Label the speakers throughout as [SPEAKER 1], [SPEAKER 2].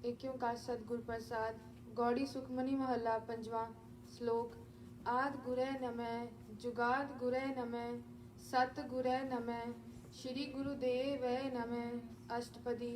[SPEAKER 1] इक्यों का सतगुर प्रसाद गौड़ी सुखमनी महला पंजवा श्लोक। आद गुरै नमः जुगाद गुरै नमः सत गुरै नमः श्री गुरुदेव नमः। अष्टपदी।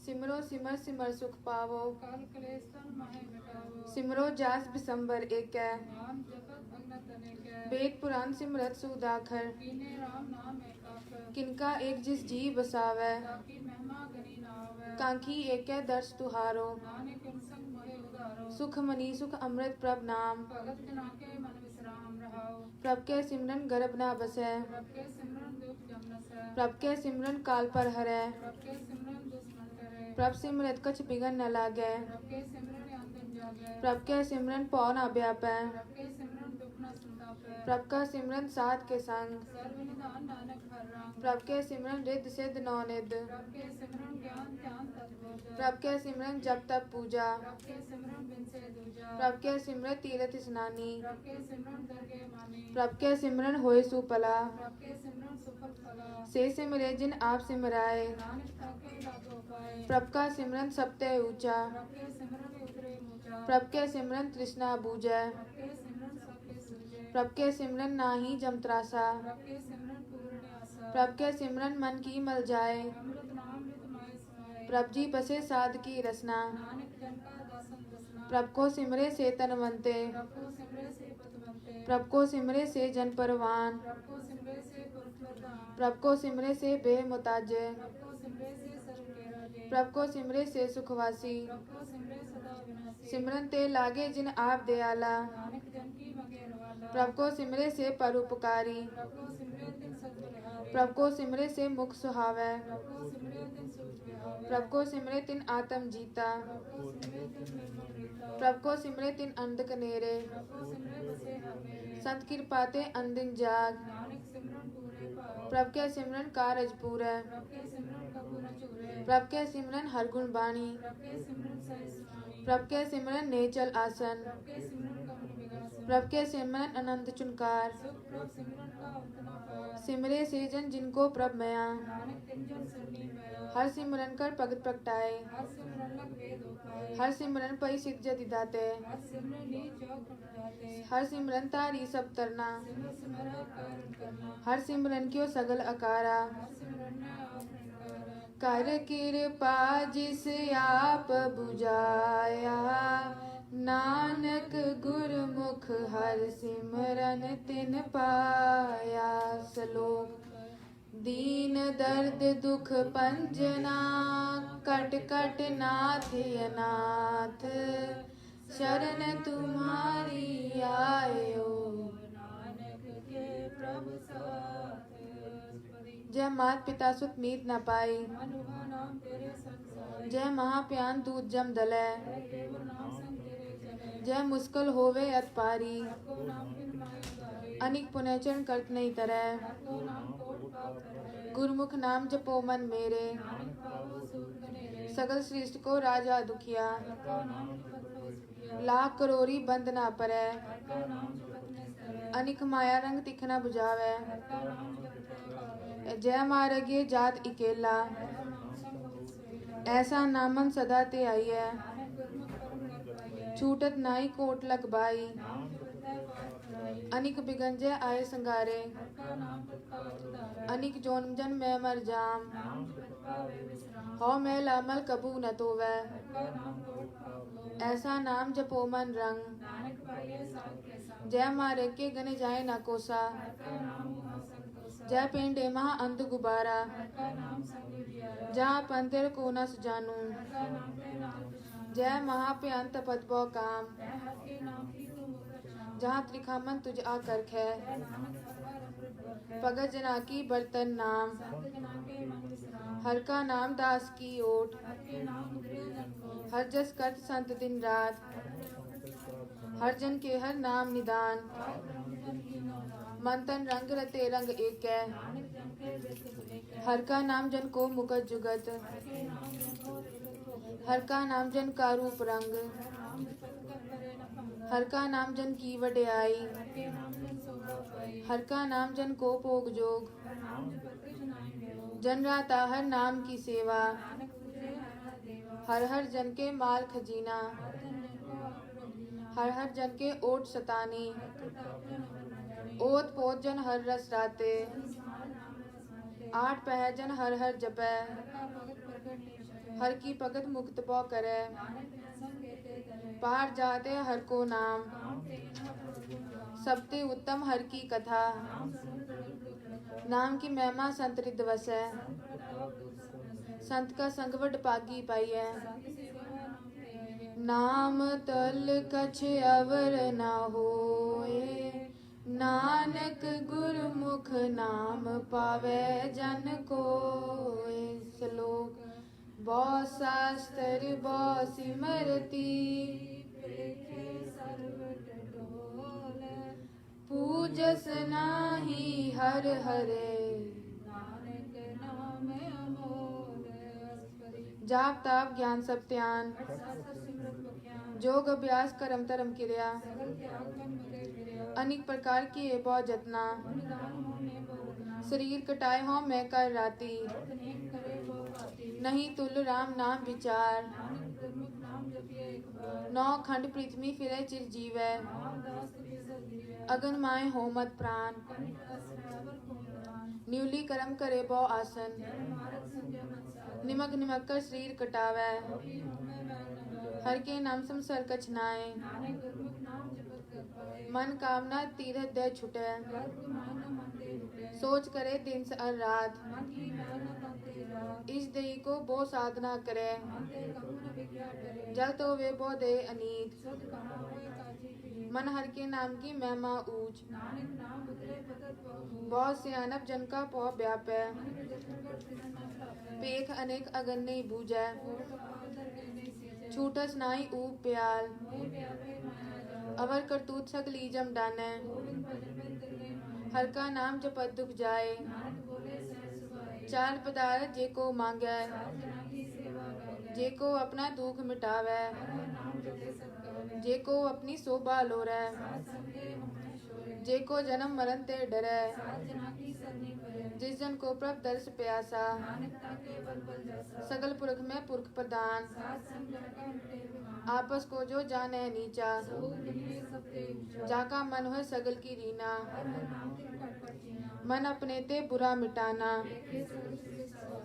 [SPEAKER 1] सिमरो सिमर सिमर सुख पावो
[SPEAKER 2] काल क्लेश तन माहे मिटावो।
[SPEAKER 1] सिमरो जास बिसंबर एकै
[SPEAKER 2] नाम जपत भगत अनेकै
[SPEAKER 1] वेद पुराण सिमरत सुदाखर
[SPEAKER 2] कीने राम नाम एकाखर
[SPEAKER 1] किनका एक जिस जी बसावै
[SPEAKER 2] ताकि महिमा गनी ना आवे
[SPEAKER 1] कांखी एकै दर्श तुहारो
[SPEAKER 2] नानक किन संग मोहे उधारो
[SPEAKER 1] सुख मनी सुख अमृत प्रभ नाम
[SPEAKER 2] भगत जना के मन विश्राम रहाओ
[SPEAKER 1] प्रभ के सिमरन गर्भ ना बसै
[SPEAKER 2] प्रभ के सिमरन दुख जम नसै
[SPEAKER 1] प्रभ के सिमरन काल पर हरै
[SPEAKER 2] प्रभ के सिमरन दुश्मन करे
[SPEAKER 1] प्रभ सिमरत कछ बिघन न लागै
[SPEAKER 2] प्रभ के सिमरन अंतन जागे
[SPEAKER 1] प्रभ के सिमरन पौ न व्यापै
[SPEAKER 2] प्रभ के सिमरन दुख न संतापै
[SPEAKER 1] प्रभ का सिमरन साध के संग
[SPEAKER 2] सर्व निधान नानक हर रंग
[SPEAKER 1] प्रभ के सिमरन रिद्ध सिद्ध नौनिध
[SPEAKER 2] प्रभ के सिमरन ज्ञान ध्यान तत्वोध
[SPEAKER 1] प्रभ के सिमरन जप तप पूजा
[SPEAKER 2] प्रभ के सिमरन बिन से दूजा
[SPEAKER 1] प्रभ के सिमरन तीरथ स्नानी
[SPEAKER 2] प्रभ के सिमरन दरगे मानी
[SPEAKER 1] प्रभ के सिमरन होय सुपला
[SPEAKER 2] प्रभ के सिमरन सुफल फला
[SPEAKER 1] से सिमरे जिन आप सिमराए
[SPEAKER 2] नानक ताके लागो पाए
[SPEAKER 1] प्रभ का सिमरन सबते ऊंचा
[SPEAKER 2] प्रभ के सिमरन उतरे मुचा
[SPEAKER 1] प्रभ के सिमरन तृष्णा बूझै
[SPEAKER 2] प्रभ के सिमरन सबके सूझे
[SPEAKER 1] प्रभ के सिमरन नाही जम त्रासा
[SPEAKER 2] प्रभ के सिमरन पूर्ण आशा
[SPEAKER 1] प्रभ के सिमरन मन की मल जाए
[SPEAKER 2] अमृत नाम मृत माय समाए
[SPEAKER 1] प्रभ जी बसे साध की रसना
[SPEAKER 2] नानक जन का दासन दसना
[SPEAKER 1] प्रभ को सिमरे से तनवंते
[SPEAKER 2] प्रभ को सिमरे से पतवंते
[SPEAKER 1] प्रभ को सिमरे से जन परवान
[SPEAKER 2] प्रभ को सिमरे से पुरखप्रधान
[SPEAKER 1] प्रभ को सिमरे से बेमुताजे
[SPEAKER 2] प्रभ को सिमरे से सर्व के राजे
[SPEAKER 1] प्रभ को सिमरे से सुखवासी
[SPEAKER 2] प्रभ को सिमरे सदा विनाशी
[SPEAKER 1] सिमरन ते लागे जिन आप दयाला
[SPEAKER 2] नानक जन की मगेर वाला
[SPEAKER 1] प्रभ को सिमरे से परोपकारी
[SPEAKER 2] प्रभ को सिमरे दिन सतबलिहारी
[SPEAKER 1] प्रभ को सिमरे से मुख सुहावै
[SPEAKER 2] प्रभ को सिमरे दिन सुख विहावे
[SPEAKER 1] प्रभ को सिमरे तिन आत्म जीता
[SPEAKER 2] प्रभ को सिमरे दिन निर्मल रीता
[SPEAKER 1] प्रभ को सिमरे तिन अंध कनेरे
[SPEAKER 2] प्रभ को सिमरे बसे हमेरे
[SPEAKER 1] संत कृपाते अंदिन जाग
[SPEAKER 2] नानक सिमरन पूरे पाओ
[SPEAKER 1] प्रभ के सिमरन कारज पूरै
[SPEAKER 2] प्रभ के सिमरन कबू न चूरे
[SPEAKER 1] प्रभ के सिमरन हर गुण बाणी
[SPEAKER 2] प्रभ के सिमरन सहित स्वामी
[SPEAKER 1] प्रभ के सिमरन नेचल आसन
[SPEAKER 2] प्रभ के सिमरन कमल विगासन
[SPEAKER 1] प्रभ के सिमरन अनंत चुनकार
[SPEAKER 2] सुख प्रभ सिमरन का अंत न पाया
[SPEAKER 1] सिमरे से जन जिनको प्रभ मया
[SPEAKER 2] नानक तिंजन सरनी पाया
[SPEAKER 1] हर सिमरन कर भगत प्रगटाए
[SPEAKER 2] हर सिमरन लग वेद उपाय
[SPEAKER 1] हर सिमरन पई सिद्ध जति दाते
[SPEAKER 2] हर सिमरन नीच चौक उठ जाते
[SPEAKER 1] हर सिमरन तारी सब तरना
[SPEAKER 2] सिमर सिमरा कारण करना
[SPEAKER 1] हर सिमरन क्यों सगल अकारा
[SPEAKER 2] हर सिमरन न आभरण
[SPEAKER 1] कर कृपा जिस आप बुझाया नानक गुरमुख हर सिमरन तिन पाया। श्लोक। दीन दर्द दुख पंजना कट कट नाथ अनाथ शरण तुम्हारी आयो
[SPEAKER 2] नानक के प्रभु साथ
[SPEAKER 1] जय मात पिता सुत मीत न पाई
[SPEAKER 2] मनुहा नाम तेरे संसार
[SPEAKER 1] जय महाप्यान दूत जम दलै
[SPEAKER 2] केवल नाम संग तेरे चले
[SPEAKER 1] जय मुश्किल होवे अत पारी
[SPEAKER 2] को नाम बिन माय उधारी
[SPEAKER 1] अनिक पुनैचरण करत नहीं तरह
[SPEAKER 2] को नाम कोट पाप करे
[SPEAKER 1] गुरमुख नाम जपो मन मेरे
[SPEAKER 2] नानक पावो सुख बनेरे
[SPEAKER 1] सगल सृष्टि को राजा दुखिया
[SPEAKER 2] का नाम जपत हो सुखिया
[SPEAKER 1] लाख करोरी बंद ना परै
[SPEAKER 2] का नाम जपत ने सरे
[SPEAKER 1] अनिक माया रंग तिखना बुझावे
[SPEAKER 2] का नाम जपत पावे
[SPEAKER 1] जय मारगे जात इकेला
[SPEAKER 2] नाम संग बहुत सोईला
[SPEAKER 1] ऐसा नामन सदा ते आइयै
[SPEAKER 2] नानक गुरमुख परम लग पाइए
[SPEAKER 1] छूटत नाई कोट लग बाई
[SPEAKER 2] नाम जपत है पार पराई
[SPEAKER 1] अनिक बिगंजे आए संगारे
[SPEAKER 2] का नाम जपत उदारा
[SPEAKER 1] अनिक जोन जन मैं मर जाम
[SPEAKER 2] नाम जपत पावे विश्राम
[SPEAKER 1] हौ मैं लामल कबू न तोवै
[SPEAKER 2] का नाम कोट पावो
[SPEAKER 1] ऐसा नाम जपो मन रंग
[SPEAKER 2] नानक पाइए साध के संग
[SPEAKER 1] जय मारे के गने जाए ना कोसा
[SPEAKER 2] का नाम मुहा संतोषा
[SPEAKER 1] जय पेंडे महा अंत गुबारा
[SPEAKER 2] का नाम संग जियारा
[SPEAKER 1] जहाँ पंतिर को न जानू
[SPEAKER 2] का नाम पे नाम पहचान
[SPEAKER 1] जय महाप्यांत पदबो काम
[SPEAKER 2] है हर के नाम की तुम पहचान
[SPEAKER 1] जहाँ त्रिखामन तुझ आकर खे
[SPEAKER 2] नानक हर अमृत वर्ष
[SPEAKER 1] भगत जना की बर्तन नाम
[SPEAKER 2] संत जना के मन विश्राम
[SPEAKER 1] हर का नाम दास की ओट
[SPEAKER 2] हर के नाम उतरे जन को
[SPEAKER 1] हर जस करत संत दिन रात हर जन के हर नाम निदान
[SPEAKER 2] जन की नाम
[SPEAKER 1] मन तन रंग रते रंग एक है
[SPEAKER 2] नानक जन के विश्व लेके
[SPEAKER 1] हर का नाम जन को मुकत जुगत
[SPEAKER 2] के नाम जन को जगत को
[SPEAKER 1] हर का नाम जन का रूप रंग
[SPEAKER 2] नाम जपत कर करे न पंग
[SPEAKER 1] हर का नाम जन की वड्याई
[SPEAKER 2] हर के नाम जन शोभा पाई
[SPEAKER 1] हर का नाम जन को भोग जोग
[SPEAKER 2] हर नाम जपत कृष्ण नाम मेरो
[SPEAKER 1] जन राता हर नाम की सेवा
[SPEAKER 2] नानक तुझे हर
[SPEAKER 1] हर हर जन के माल खजीना, हर हर जन के ओट सतानी, ओत पोत जन हर रस राते, आठ पह जन हर हर जपै, हर की भगत मुक्त पौ करे, पार जाते हर को नाम, सबते उत्तम हर की कथा, नाम की महिमा संत रिद वसै, संत का संग वड पागी पाइयै, नाम तल कछ अवर ना होए, नानक गुरमुख नाम पावे जन कोय। श्लोक बहु शास्त्र बहु सिमरती, पूजस नाही हर हरे, जाप ताप ज्ञान सब ध्यान, जोग अभ्यास करम धर्म क्रिया, अनेक प्रकार की ये बहुत जतना, शरीर कटाए हो मैं कर राती, नहीं तुल राम नाम विचार, नौ खंड पृथ्वी फिरे चिर जीवै, अगन माए हो मत प्राण, न्यूली कर्म करे बहु आसन, निमक निमक कर शरीर कटावै, हर के नाम संसर कछ नाए, मन कामना तीरथ दे छुटे, सोच करे दिन से अर रात, इस देही को बो साधना करे, जल तो वे बो दे अनीत, मन हर के नाम की महिमा ऊंच, बहुत सियानप जन का पौ व्यापै, पेख अनेक अगन नहीं बूझै, छूटस नाई ऊप प्याल, अवर करतूत सगली जम डानै, हर का नाम जपत दुख जाए, चार पदार्थ जे को मांगै, जे को अपना दुख मिटावै, जे को अपनी शोभा लोरै, जे को जन्म मरण ते डरै, जिस जन को प्रभ दर्श प्यासा, सगल पुरख में पुरख प्रधान, आपस को जो जाने नीचा, जाका मन है सगल की रीना, मन अपने ते बुरा मिटाना,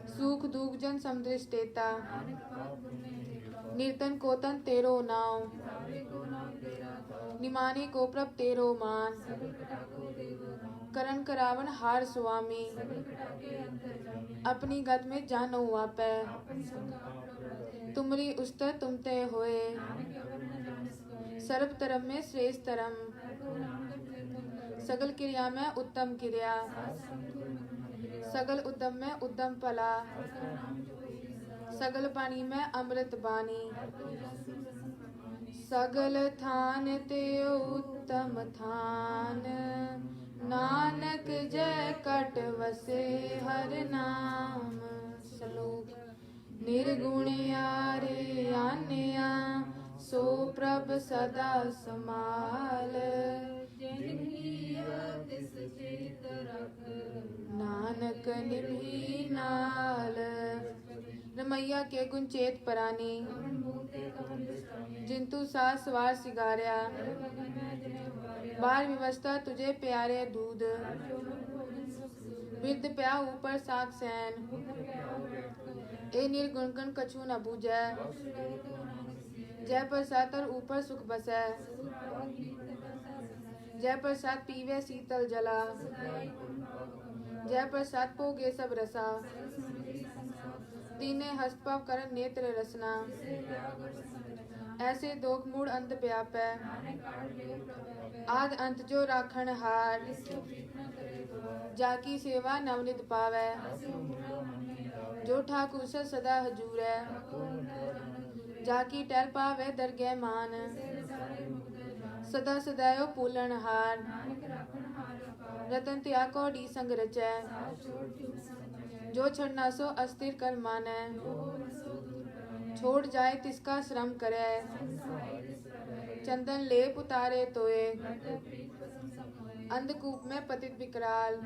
[SPEAKER 1] सुख दुख जन समदृष्टेता, निर्तन को तन तेरो नाव, निमाने को प्रभ तेरो मान, करण करावन हार स्वामी, अपनी गत में जानो वापै, तुमरी उस्तर तुमते होए, सर्व तरम में श्रेष्ठ तरम, सगल क्रिया में उत्तम क्रिया, सगल उद्यम में उद्यम फला, सगल पानी में अमृत बानी, सगल थान ते उत्तम थान, नानक जय कट वसे हर नाम। श्लोक निर्गुण यारे आन्या, सो प्रभ सदा समाल, नानक निभि नाल। रमैया के गुण चेत परानी, जिंतु सास सवार सिगारिया, बार व्यवस्था तुझे प्यारे दूध, विद प्या ऊपर साग सैन, ए निर्गुण गण कछु न बूझै, जय प्रसाद और ऊपर सुख बसै, जय प्रसाद पीवे शीतल जला, जय प्रसाद पोगे सब रसा, दीने हस्तपव कर नेत्र रसना, ऐसे दोख मूड अंत व्यापै, आद अंत जो राखण हार, जाकी सेवा नवनित पावै, जो ठाकुर से सदा हजूरै, जाकी टहल पावे दरगह मान, सदा सदैव पूलन हार, रतन त्याग कौड़ी संग रचै, जो छड़ना सो अस्थिर कर मानै, छोड़ जाए तिसका श्रम करे, चंदन लेप उतारे तोए, अंधकूप में पतित विकराल,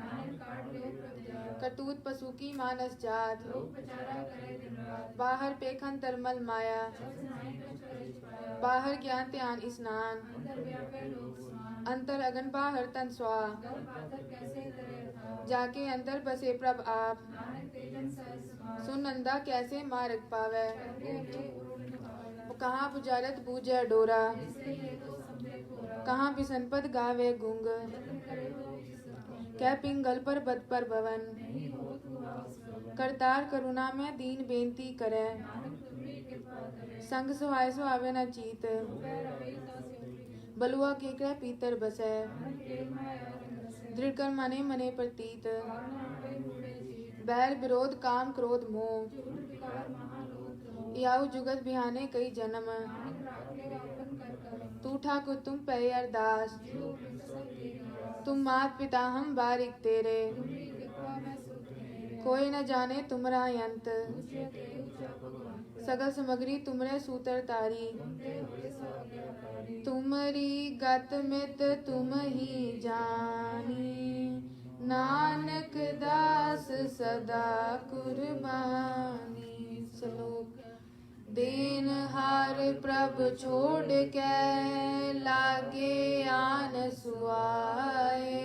[SPEAKER 1] करतूत पशु की मानस जात,
[SPEAKER 2] लोग प्रचारा करे दिन रात,
[SPEAKER 1] बाहर पेखन तरमल माया,
[SPEAKER 2] शब्द नाई कछ करे छिपाया,
[SPEAKER 1] बाहर ज्ञान त्यान स्नान,
[SPEAKER 2] अंदर व्यापे लोक समान,
[SPEAKER 1] अंतर अगन बाहर तन स्वा,
[SPEAKER 2] गर्भ पातर कैसे करे था,
[SPEAKER 1] जाके अंदर बसे प्रभ आप,
[SPEAKER 2] नानक तेजन सहज समाज,
[SPEAKER 1] सुन नंदा कैसे मार्ग पावे,
[SPEAKER 2] करके वे उरुण निभावे,
[SPEAKER 1] कहाँ बुझारत बूझे डोरा,
[SPEAKER 2] जिससे ये तो समझे खोरा,
[SPEAKER 1] कहाँ बिसनपद गावे गुंग,
[SPEAKER 2] जतन करे हो जिस रकम,
[SPEAKER 1] कै पिंगल पर बद पर भवन,
[SPEAKER 2] नहीं हो तू आस,
[SPEAKER 1] करतार करुणा में दीन बेनती करे,
[SPEAKER 2] नानक तुम्ही कृपा करे,
[SPEAKER 1] संग सुहाय सुहावे न चीत,
[SPEAKER 2] वह रवि का सिमरी,
[SPEAKER 1] बलुआ के क्रय पीतर बसै,
[SPEAKER 2] मन के माया रंग रसे,
[SPEAKER 1] दृढ़ कर मने मने प्रतीत,
[SPEAKER 2] कारणा वे मूढ़े जीव,
[SPEAKER 1] बैर विरोध काम क्रोध मोह,
[SPEAKER 2] जुगुल विकार महालोक मोह,
[SPEAKER 1] याऊ जुगत बिहाने कई जन्म,
[SPEAKER 2] नानक राखे आपन कर करम,
[SPEAKER 1] तू ठाकुर तुम पे अरदास,
[SPEAKER 2] जो बिन सब तेरी आस,
[SPEAKER 1] तुम मात पिता हम बारिक तेरे,
[SPEAKER 2] तुम्ही कृपा में सुख मेरे,
[SPEAKER 1] कोई न जाने तुमरा अंत,
[SPEAKER 2] ऊंचे ते ऊंचा भगवंत,
[SPEAKER 1] सगल सामग्री तुमरे सूतर तारी,
[SPEAKER 2] तुमते हुए सो आज्ञाकारी,
[SPEAKER 1] तुमरी गत मित तुम ही जानी, नानक दास सदा कुर्बानी। श्लोक दीन हार प्रभ छोड़ के लागे आन सुआए,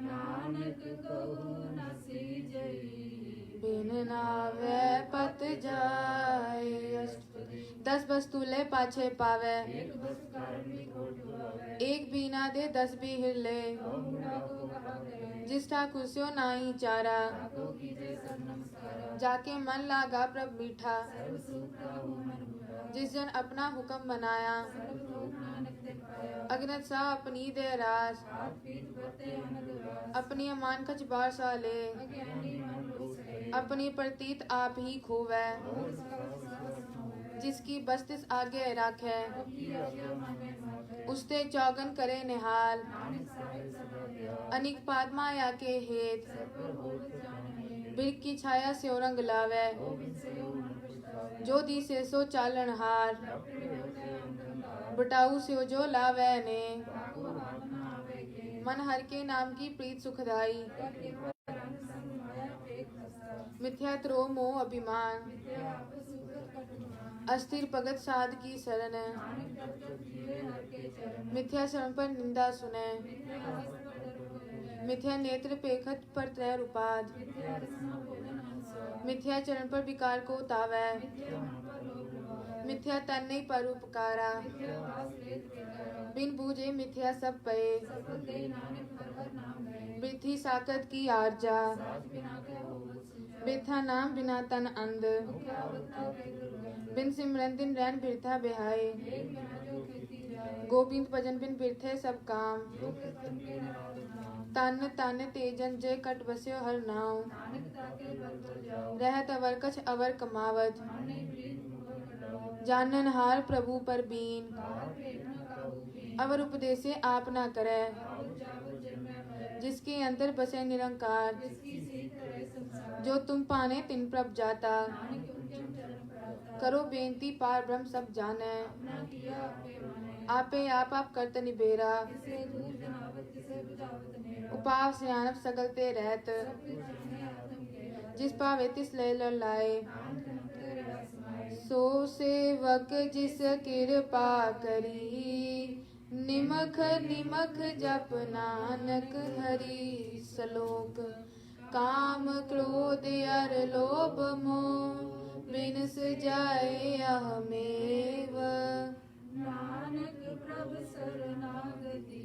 [SPEAKER 2] नानक कहु न सीजई,
[SPEAKER 1] बिन नावे पत जाए। अष्टपदी 10 वस्तु ले पाछे पावे,
[SPEAKER 2] एक बस कारण भी खोट हुआवे,
[SPEAKER 1] एक बीना दे 10 भी हिरले,
[SPEAKER 2] और बूढ़ा को कहा करे,
[SPEAKER 1] जिस ठाकुर स्यो नाई चारा,
[SPEAKER 2] ताको कीजे सब नमस्कारा,
[SPEAKER 1] जाके मन लागा प्रभ मीठा,
[SPEAKER 2] सर्व सुख हो मन बुरा,
[SPEAKER 1] जिस जन अपना हुक्म बनाया,
[SPEAKER 2] सर्व लोक नानक ते पाया,
[SPEAKER 1] अगनत सा अपनी दे रास,
[SPEAKER 2] हाथ पीठ बरते अनंत व्यास,
[SPEAKER 1] अपनी अमान खच बार साले,
[SPEAKER 2] अज्ञानी मन रोक सके,
[SPEAKER 1] अपनी प्रतीत आप ही खोवे,
[SPEAKER 2] और साहस साहस न होवे,
[SPEAKER 1] जिसकी बस्तिस आगे राखे,
[SPEAKER 2] सबकी आज्ञा माने माथे,
[SPEAKER 1] उसते चौगन करे निहाल,
[SPEAKER 2] नानक साहिब सदा दयाल,
[SPEAKER 1] अनिक पाद माया के हेत,
[SPEAKER 2] पर होत जाने,
[SPEAKER 1] बिरख की छाया से रंग लावे,
[SPEAKER 2] गोविंद से हो मन पछतावे,
[SPEAKER 1] जो दी से सो चालन हार,
[SPEAKER 2] डॉक्टर होते अंधकार,
[SPEAKER 1] बटाऊ से जो लावे ने,
[SPEAKER 2] ताको हाथ न आवे के,
[SPEAKER 1] मन हर के नाम की प्रीत सुखदाई,
[SPEAKER 2] करके पर रंग संग माया पेट खसा,
[SPEAKER 1] मिथ्या त्रो मोह अभिमान,
[SPEAKER 2] विद्या आपस ऊपर कटुमान,
[SPEAKER 1] अस्थिर भगत साध की शरण,
[SPEAKER 2] नानक जब जब जिए हर के चरण,
[SPEAKER 1] मिथ्या शरण पर निंदा सुने,
[SPEAKER 2] विद्या हस्त पर डर होए,
[SPEAKER 1] मिथ्या नेत्र पेखत पर त्रय उपाद,
[SPEAKER 2] विद्या रसना भोजन अंसवा,
[SPEAKER 1] मिथ्या चरण पर विकार को तावै,
[SPEAKER 2] विद्या मन पर लोभ लगावे,
[SPEAKER 1] मिथ्या तन नहीं पर उपकारा,
[SPEAKER 2] विद्या पास लेत बेकारा,
[SPEAKER 1] बिन बूझे मिथ्या सब पए,
[SPEAKER 2] सफल दे नानक हर हर नाम गए,
[SPEAKER 1] वृथी साकत की आर्जा,
[SPEAKER 2] साच बिना के होवत सूझा,
[SPEAKER 1] बिरथा नाम बिना तन अंध,
[SPEAKER 2] मुख्या बत्ता के दुर्गंध,
[SPEAKER 1] बिन सिमरन दिन रैन बिरथा बिहाए,
[SPEAKER 2] एक बिना जो खेती जाए,
[SPEAKER 1] गोविंद भजन बिन बिरथे सब काम,
[SPEAKER 2] जो कृतन के निराल नाम,
[SPEAKER 1] तन तन तेजन जय कट बस्यो हर नाव,
[SPEAKER 2] नानक ताके बल जाओ,
[SPEAKER 1] रहत अवर कछ अवर कमावत,
[SPEAKER 2] माने प्रीत मुख कटाओ,
[SPEAKER 1] जानन हार प्रभु पर बीन,
[SPEAKER 2] तार पेट न काहू पीन,
[SPEAKER 1] अवर उपदेसे आप ना करे,
[SPEAKER 2] आउर जावत जन्मे भय,
[SPEAKER 1] जिसके अंदर बसे निरंकार,
[SPEAKER 2] जिसकी सीत करे संसार,
[SPEAKER 1] जो तुम पाने तिन प्रभ जाता,
[SPEAKER 2] नानक उनके चरण प्राता,
[SPEAKER 1] करो बेनती पार ब्रह्म सब जाने,
[SPEAKER 2] अपना किया आपे माने,
[SPEAKER 1] आपे आप करत निबेरा,
[SPEAKER 2] किसे दूर जनावत किसे बुझावत नेरा,
[SPEAKER 1] उपाव सियानप सगलते रहत,
[SPEAKER 2] सब कुछ जाने आत्म के हाथ,
[SPEAKER 1] जिस पावे तिस ले लाए,
[SPEAKER 2] नानक नमते रहा समाए,
[SPEAKER 1] सो सेवक जिस कृपा करी, निमख निमख जप नानक हरि। श्लोक काम क्रोध अर लोभ मोह, बिनस जाए अहमेव,
[SPEAKER 2] नानक प्रभ शरणागति,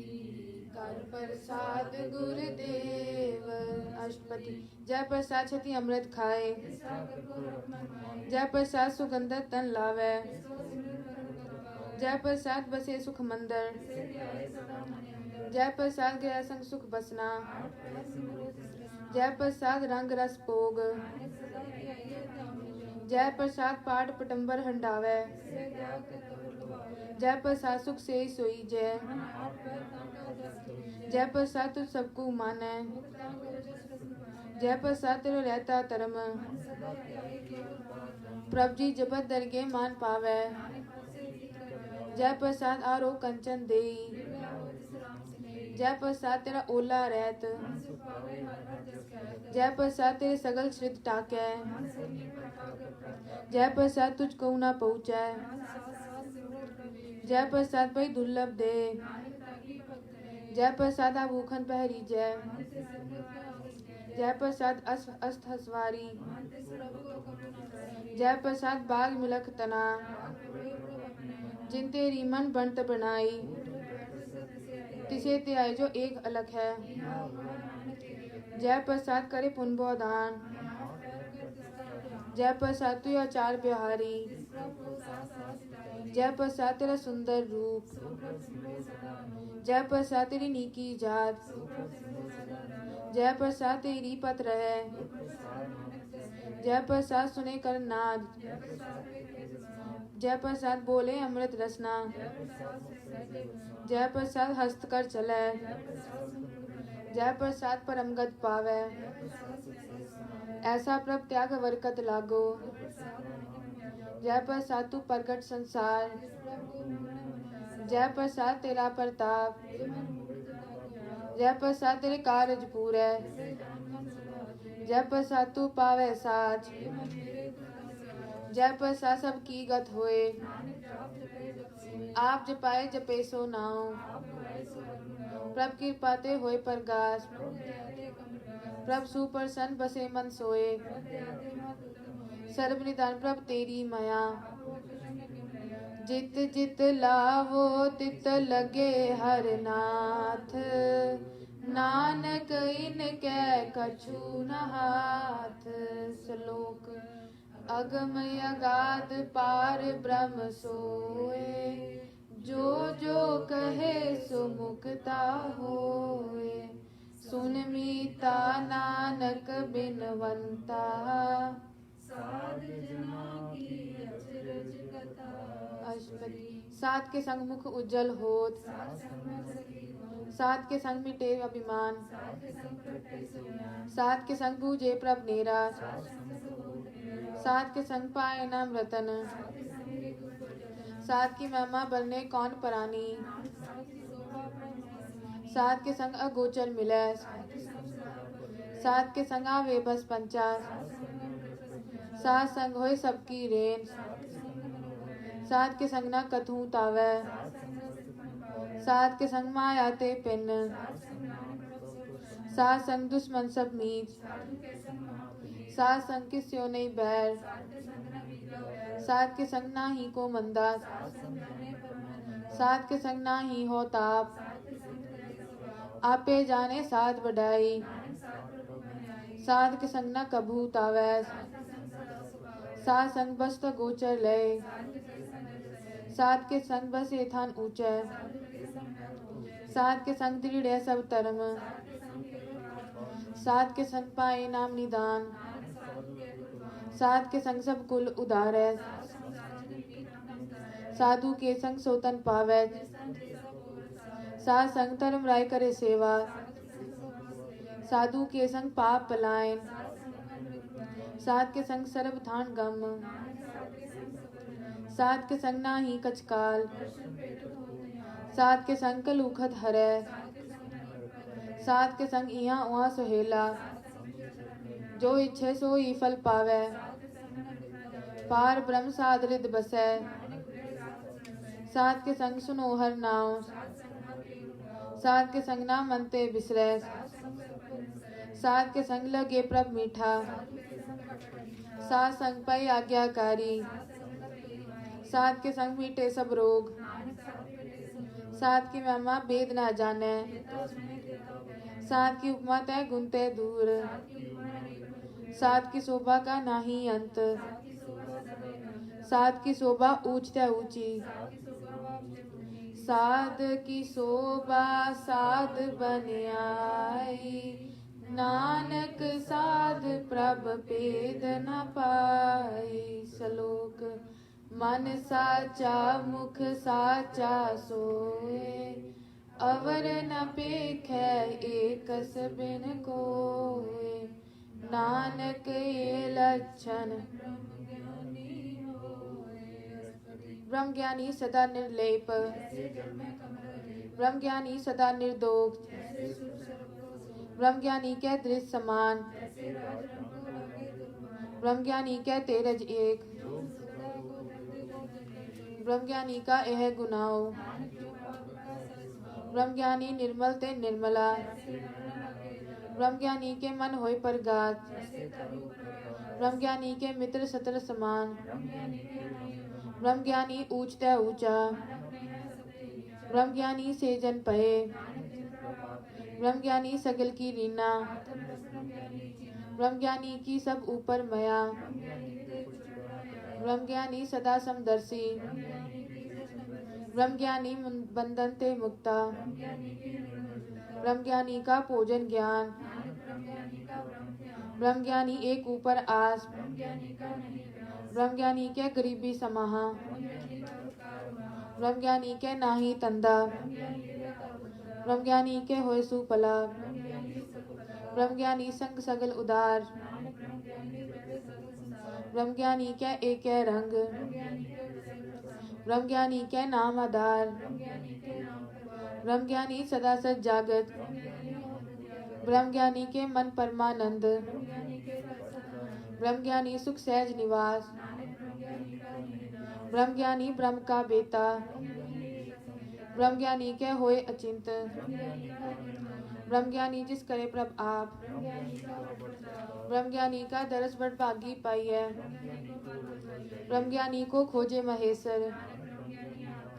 [SPEAKER 1] कर प्रसाद गुरुदेव। अष्टपदी जय प्रसाद छति अमृत खाए,
[SPEAKER 2] सागर को रखमन माए,
[SPEAKER 1] जय प्रसाद सुगंधत तन लावे,
[SPEAKER 2] सो सिमरन कर कर पाए,
[SPEAKER 1] जय प्रसाद बसे सुख मंदर,
[SPEAKER 2] से ध्याए सदा मन अंदर,
[SPEAKER 1] जय प्रसाद गया संग सुख बसना,
[SPEAKER 2] आठ प्रहर सिमरो तिस रसना,
[SPEAKER 1] जय प्रसाद रंग रस भोग,
[SPEAKER 2] नानक सदा ध्याइए तामि जो,
[SPEAKER 1] जय प्रसाद पाठ पटंबर हंडावे,
[SPEAKER 2] से त्याग कर तब लुभावे,
[SPEAKER 1] जय प्रसाद सुख से सोई जय,
[SPEAKER 2] मन आठ पैर ताका जस कीजे,
[SPEAKER 1] जय प्रसाद तुझ सबको माने,
[SPEAKER 2] मुख ताको जस रसन पाए,
[SPEAKER 1] जय प्रसाद तेरो रहता धर्म,
[SPEAKER 2] मन सदा ध्याए केवल पराक्रम,
[SPEAKER 1] प्रभ जी जपत दरगे मान पावे,
[SPEAKER 2] नानक हंसे जी कर जाए,
[SPEAKER 1] जय प्रसाद आरो कंचन देई,
[SPEAKER 2] दिव्या हो तिस राम स्नेही,
[SPEAKER 1] जय प्रसाद तेरा ओला रहत,
[SPEAKER 2] मन सुख पावे हर हर जस कहत।
[SPEAKER 1] जय प्रसाद तेरे सगल श्रित टाकै,
[SPEAKER 2] मन सन्नी प्रताप प्रताप।
[SPEAKER 1] जय प्रसाद तुझको न पहुँचै,
[SPEAKER 2] मन साथ साथ सिमरत प्रभु।
[SPEAKER 1] जय प्रसाद पई दुर्लभ दे,
[SPEAKER 2] नानक ताकी भक्त रहे।
[SPEAKER 1] जय प्रसाद आभूखन पहरी जय,
[SPEAKER 2] मन ते सिमरत के आगस कहे।
[SPEAKER 1] जय प्रसाद अस्त हसवारी,
[SPEAKER 2] मन ते प्रभु को कबू न बिसारी।
[SPEAKER 1] जय प्रसाद बाग मिलख तना,
[SPEAKER 2] रात होए प्रभु अपने।
[SPEAKER 1] जिन तेरी मन बनत बनाई,
[SPEAKER 2] ऊट बैठ सत से आए।
[SPEAKER 1] तिसे ते आए जो एक अलग है,
[SPEAKER 2] यहाँ हुआ नानक तेरे।
[SPEAKER 1] जय प्रसाद करे पुन दान,
[SPEAKER 2] यहाँ पैर कर तिसका ध्यान।
[SPEAKER 1] जय प्रसाद तू आचार बिहारी,
[SPEAKER 2] जिस प्रभु को साथ साथ सिताई।
[SPEAKER 1] जय प्रसाद तेरा सुंदर रूप,
[SPEAKER 2] सो प्रभ सिमरे सदा अनूप।
[SPEAKER 1] जय प्रसाद तेरी नीकी जात,
[SPEAKER 2] सो प्रभ सिमरे सदा रात।
[SPEAKER 1] जय प्रसाद तेरी पत रहे,
[SPEAKER 2] प्रसाद नानक जस कहे।
[SPEAKER 1] जय प्रसाद सुने कर नाद,
[SPEAKER 2] जय प्रसाद पे तेज समाद।
[SPEAKER 1] जय प्रसाद बोले अमृत रसना,
[SPEAKER 2] जय प्रसाद से सहजे बसा।
[SPEAKER 1] जय प्रसाद हस्त कर चले,
[SPEAKER 2] जय प्रसाद संपूर्ण है।
[SPEAKER 1] जय प्रसाद परमगत पावे,
[SPEAKER 2] जय प्रसाद से सहज समाए।
[SPEAKER 1] ऐसा प्रभ त्याग वरकत लागो,
[SPEAKER 2] प्रसाद नानक मन जाओ।
[SPEAKER 1] जय प्रसाद तू प्रगट संसार,
[SPEAKER 2] जिस प्रभु मन मन।
[SPEAKER 1] जय प्रसाद तेरा प्रताप,
[SPEAKER 2] ये मन मुकुट ताकिया।
[SPEAKER 1] जय प्रसाद तेरे कारज पूरे,
[SPEAKER 2] से जान मन सदा आते।
[SPEAKER 1] जय प्रसाद तू पावे साज,
[SPEAKER 2] ये मन मेरे दुख से।
[SPEAKER 1] जय प्रसाद सब की गत होए,
[SPEAKER 2] नानक जाप जपे जप सोए।
[SPEAKER 1] आप जपाए जपे सो नाओ,
[SPEAKER 2] आप बुलाए सो हरि नाम।
[SPEAKER 1] प्रभ कृपा ते होए प्रगास,
[SPEAKER 2] प्रभु दया ते कमल।
[SPEAKER 1] प्रभ सुप्रसन्न बसे मन सोए,
[SPEAKER 2] प्रभु दया ते मत उत्तम होए।
[SPEAKER 1] सर्व निदान प्रभ तेरी माया,
[SPEAKER 2] आप वो कृष्ण किम लिया।
[SPEAKER 1] जित जित लावो तित लगे हर नाथ, नानक इनके कछु न हाथ। श्लोक अगम अगाध पार ब्रह्म सोए, जो जो कहे सो मुक्ता होए। सुन मीता नानक बिनवंता,
[SPEAKER 2] साध जना की अचरज कथा।
[SPEAKER 1] अष्टपदी सात के संग मुख उज्जवल होत,
[SPEAKER 2] सात संग में सखी हो।
[SPEAKER 1] सात के संग मिटे अभिमान,
[SPEAKER 2] सात के संग प्रगटे सुज्ञान।
[SPEAKER 1] सात के संग बूझे प्रभ नेरा,
[SPEAKER 2] सात संग सब होत मेरा।
[SPEAKER 1] सात के संग पाए नाम रतन,
[SPEAKER 2] सात के संग एक ऊपर जतन।
[SPEAKER 1] सात की महिमा बरने कौन परानी,
[SPEAKER 2] नानक सात की शोभा ब्रह्म महसमानी।
[SPEAKER 1] सात के संग अगोचर मिले,
[SPEAKER 2] सात के संग सदा पले।
[SPEAKER 1] सात के संग आवे बस पंचा,
[SPEAKER 2] सात संग में प्रकृति ज्ञान।
[SPEAKER 1] सात संग होए सबकी रेन,
[SPEAKER 2] सात के संग मनोहर।
[SPEAKER 1] सात के संग न कथू तावे,
[SPEAKER 2] सात संग सुख न पावे।
[SPEAKER 1] सात के संग माया ते पिन,
[SPEAKER 2] सात संग नानक प्रभ सब जान।
[SPEAKER 1] सात संग दुश्मन सब मीत,
[SPEAKER 2] साधु के संग महापुनीत।
[SPEAKER 1] सात संग किस्यो नहीं बैर,
[SPEAKER 2] सात के संग न बीता बैर।
[SPEAKER 1] सात के संग नाही को मंदा,
[SPEAKER 2] सात संग जाने परमानंद।
[SPEAKER 1] सात के संग नाही हो ताप,
[SPEAKER 2] सात के संग करे स्वभाव।
[SPEAKER 1] आपे जाने सात बढ़ाई,
[SPEAKER 2] नानक सात प्रभु में आई।
[SPEAKER 1] सात के संग न कभू तावै,
[SPEAKER 2] सात के संग सदा सुभावे।
[SPEAKER 1] सात संग बस्त गोचर लय,
[SPEAKER 2] सात के संग रहे।
[SPEAKER 1] सात के संग बसे थान ऊंचे,
[SPEAKER 2] साधु के संग है पूजे।
[SPEAKER 1] सात के संग दृढ़ सब धर्म,
[SPEAKER 2] सात के संग केवल आत्मा।
[SPEAKER 1] सात के संग पाए नाम निदान,
[SPEAKER 2] नानक साधु के कुर्बान।
[SPEAKER 1] सात के संग सब कुल उदारे,
[SPEAKER 2] सात संग साजन मीत अनंत है।
[SPEAKER 1] साधु के संग सोतन पावे,
[SPEAKER 2] जिस संग जैसा होवे सारे।
[SPEAKER 1] सात संग धर्म राय करे सेवा,
[SPEAKER 2] सात के संग सोवा सेवा।
[SPEAKER 1] साधु के संग पाप पलायन,
[SPEAKER 2] सात संग अमृत पान।
[SPEAKER 1] सात के संग सर्व थान गम,
[SPEAKER 2] नानक सात के संग सफल जम।
[SPEAKER 1] सात के संग नाही कचकाल,
[SPEAKER 2] दर्शन पेट होत यहाँ।
[SPEAKER 1] सात के संग कलूखत हरै,
[SPEAKER 2] सात के संग अनेक प्रकार।
[SPEAKER 1] सात के संग इहाँ उहाँ सुहेला,
[SPEAKER 2] सात के संग चरण मेरा।
[SPEAKER 1] जो इच्छे सो ही फल पावे,
[SPEAKER 2] सात के संग न बिना जावे।
[SPEAKER 1] पार ब्रह्म साध रिद बसै,
[SPEAKER 2] नानक प्रिय सात वचन है।
[SPEAKER 1] सात के संग सुनो हर नाम,
[SPEAKER 2] सात संग न केव गाओ।
[SPEAKER 1] सात के संग ना मनते बिसरै,
[SPEAKER 2] सात संग सब पर निसरे।
[SPEAKER 1] सात के संग लगे प्रभ मीठा,
[SPEAKER 2] साधु के संग कपट कीना।
[SPEAKER 1] सात संग पै आज्ञाकारी,
[SPEAKER 2] सात संग न पेई भाई।
[SPEAKER 1] सात के संग मीटे सब रोग,
[SPEAKER 2] नानक सात पेटे सब लोग।
[SPEAKER 1] सात की महिमा वेद ना जाने,
[SPEAKER 2] देता सुने देता बयान।
[SPEAKER 1] सात की उपमा तय गुण तय दूर,
[SPEAKER 2] सात की उपमा अनेक प्रभु।
[SPEAKER 1] सात की शोभा का नाही अंत,
[SPEAKER 2] सात की शोभा सदा अनंत।
[SPEAKER 1] सात की शोभा ऊंच तय ऊंची,
[SPEAKER 2] सात की शोभा बाप से पूछी।
[SPEAKER 1] साध की शोभा साध बन आई, नानक साध प्रभ पेद न पाई। श्लोक मन साचा मुख साचा सोए, अवर न पेखै एकस बिन कोय। नानक ये लक्षण
[SPEAKER 2] ब्रह्म ज्ञानी होए। अस्पति।
[SPEAKER 1] ब्रह्म ज्ञानी सदा निर्लेप,
[SPEAKER 2] जैसे जल में कमल लेप।
[SPEAKER 1] ब्रह्म ज्ञानी सदा निर्दोष,
[SPEAKER 2] जैसे सुर सर्प को सोम,
[SPEAKER 1] ब्रह्म ज्ञानी के दृश्य समान,
[SPEAKER 2] जैसे राज रंग को लगे तुलमान,
[SPEAKER 1] ब्रह्म ज्ञानी के तेरज एक,
[SPEAKER 2] जो सदा को धरती को जगते,
[SPEAKER 1] ब्रह्म ज्ञानी का यह गुनाओ,
[SPEAKER 2] नानक जो पाप का सच भाव,
[SPEAKER 1] ब्रह्म ज्ञानी निर्मल ते निर्मला,
[SPEAKER 2] जैसे नर लगे जल,
[SPEAKER 1] ब्रह्म ज्ञानी के मन होय परगात,
[SPEAKER 2] जैसे तरु प्रयाग,
[SPEAKER 1] ब्रह्म ज्ञानी के मित्र सतर समान,
[SPEAKER 2] ब्रह्म ज्ञानी के नहीं उपमा,
[SPEAKER 1] ब्रह्म ज्ञानी ऊंच ते ऊंचा,
[SPEAKER 2] नानक ने है सबते नीचा,
[SPEAKER 1] ब्रह्म ज्ञानी से जन पहे,
[SPEAKER 2] नानक जिन प्रभाव है,
[SPEAKER 1] ब्रह्म ज्ञानी सगल की रीना,
[SPEAKER 2] आत्म रस ब्रह्म ज्ञानी जीना,
[SPEAKER 1] ब्रह्म ज्ञानी की सब ऊपर मया,
[SPEAKER 2] ब्रह्म ज्ञानी ते कुछ बढ़ाया,
[SPEAKER 1] ब्रह्म ज्ञानी सदा समदर्शी,
[SPEAKER 2] ब्रह्म ज्ञानी की कृष्ण बंदन,
[SPEAKER 1] ब्रह्म ज्ञानी बंधन ते मुक्ता,
[SPEAKER 2] ब्रह्म ज्ञानी की निर्मलता,
[SPEAKER 1] ब्रह्म ज्ञानी का भोजन ज्ञान,
[SPEAKER 2] नानक ब्रह्म ज्ञानी का ब्रह्म ध्यान,
[SPEAKER 1] ब्रह्म ज्ञानी एक ऊपर आस,
[SPEAKER 2] ब्रह्म ज्ञानी का नहीं व्यास,
[SPEAKER 1] ब्रह्म ज्ञानी के गरीबी समाहा,
[SPEAKER 2] ब्रह्म ज्ञानी का उपकार महा,
[SPEAKER 1] ब्रह्म ज्ञानी के नाही तंदा,
[SPEAKER 2] ब्रह्म ज्ञानी पिता पुत्र,
[SPEAKER 1] ब्रह्म ज्ञानी के होय सुपला,
[SPEAKER 2] ब्रह्म ज्ञानी सकुपला,
[SPEAKER 1] ब्रह्म ज्ञानी संग सगल उदार,
[SPEAKER 2] नानक ब्रह्म ज्ञानी प्रभु सगल संसार,
[SPEAKER 1] ब्रह्म ज्ञानी के एक रंग,
[SPEAKER 2] ब्रह्म ज्ञानी के विषय प्रसंग,
[SPEAKER 1] ब्रह्म ज्ञानी के नाम आधार,
[SPEAKER 2] ब्रह्म ज्ञानी के नाम प्रभाव,
[SPEAKER 1] ब्रह्म ज्ञानी सदा सच जागत,
[SPEAKER 2] ब्रह्म ज्ञानी अद्वितीय,
[SPEAKER 1] ब्रह्म ज्ञानी के मन परमानंद,
[SPEAKER 2] ब्रह्म ज्ञानी के सत्संग,
[SPEAKER 1] ब्रह्म ज्ञानी सुख सहज निवास,
[SPEAKER 2] नानक ब्रह्म ज्ञानी का निदान,
[SPEAKER 1] ब्रह्म ज्ञानी ब्रह्म का बेता,
[SPEAKER 2] ब्रह्म ज्ञानी के संहिता,
[SPEAKER 1] ब्रह्म ज्ञानी के होय अचिंत,
[SPEAKER 2] ब्रह्म ज्ञानी का निर्मल,
[SPEAKER 1] ब्रह्म ज्ञानी जिस करे प्रभ आप,
[SPEAKER 2] ब्रह्म ज्ञानी का वरप्रताप,
[SPEAKER 1] ब्रह्म ज्ञानी का दरस बड़ भागी पाई है,
[SPEAKER 2] ब्रह्म ज्ञानी को पागल पाइए,
[SPEAKER 1] ब्रह्म ज्ञानी को खोजे महेश्वर,
[SPEAKER 2] नानक ब्रह्म ज्ञानी आप,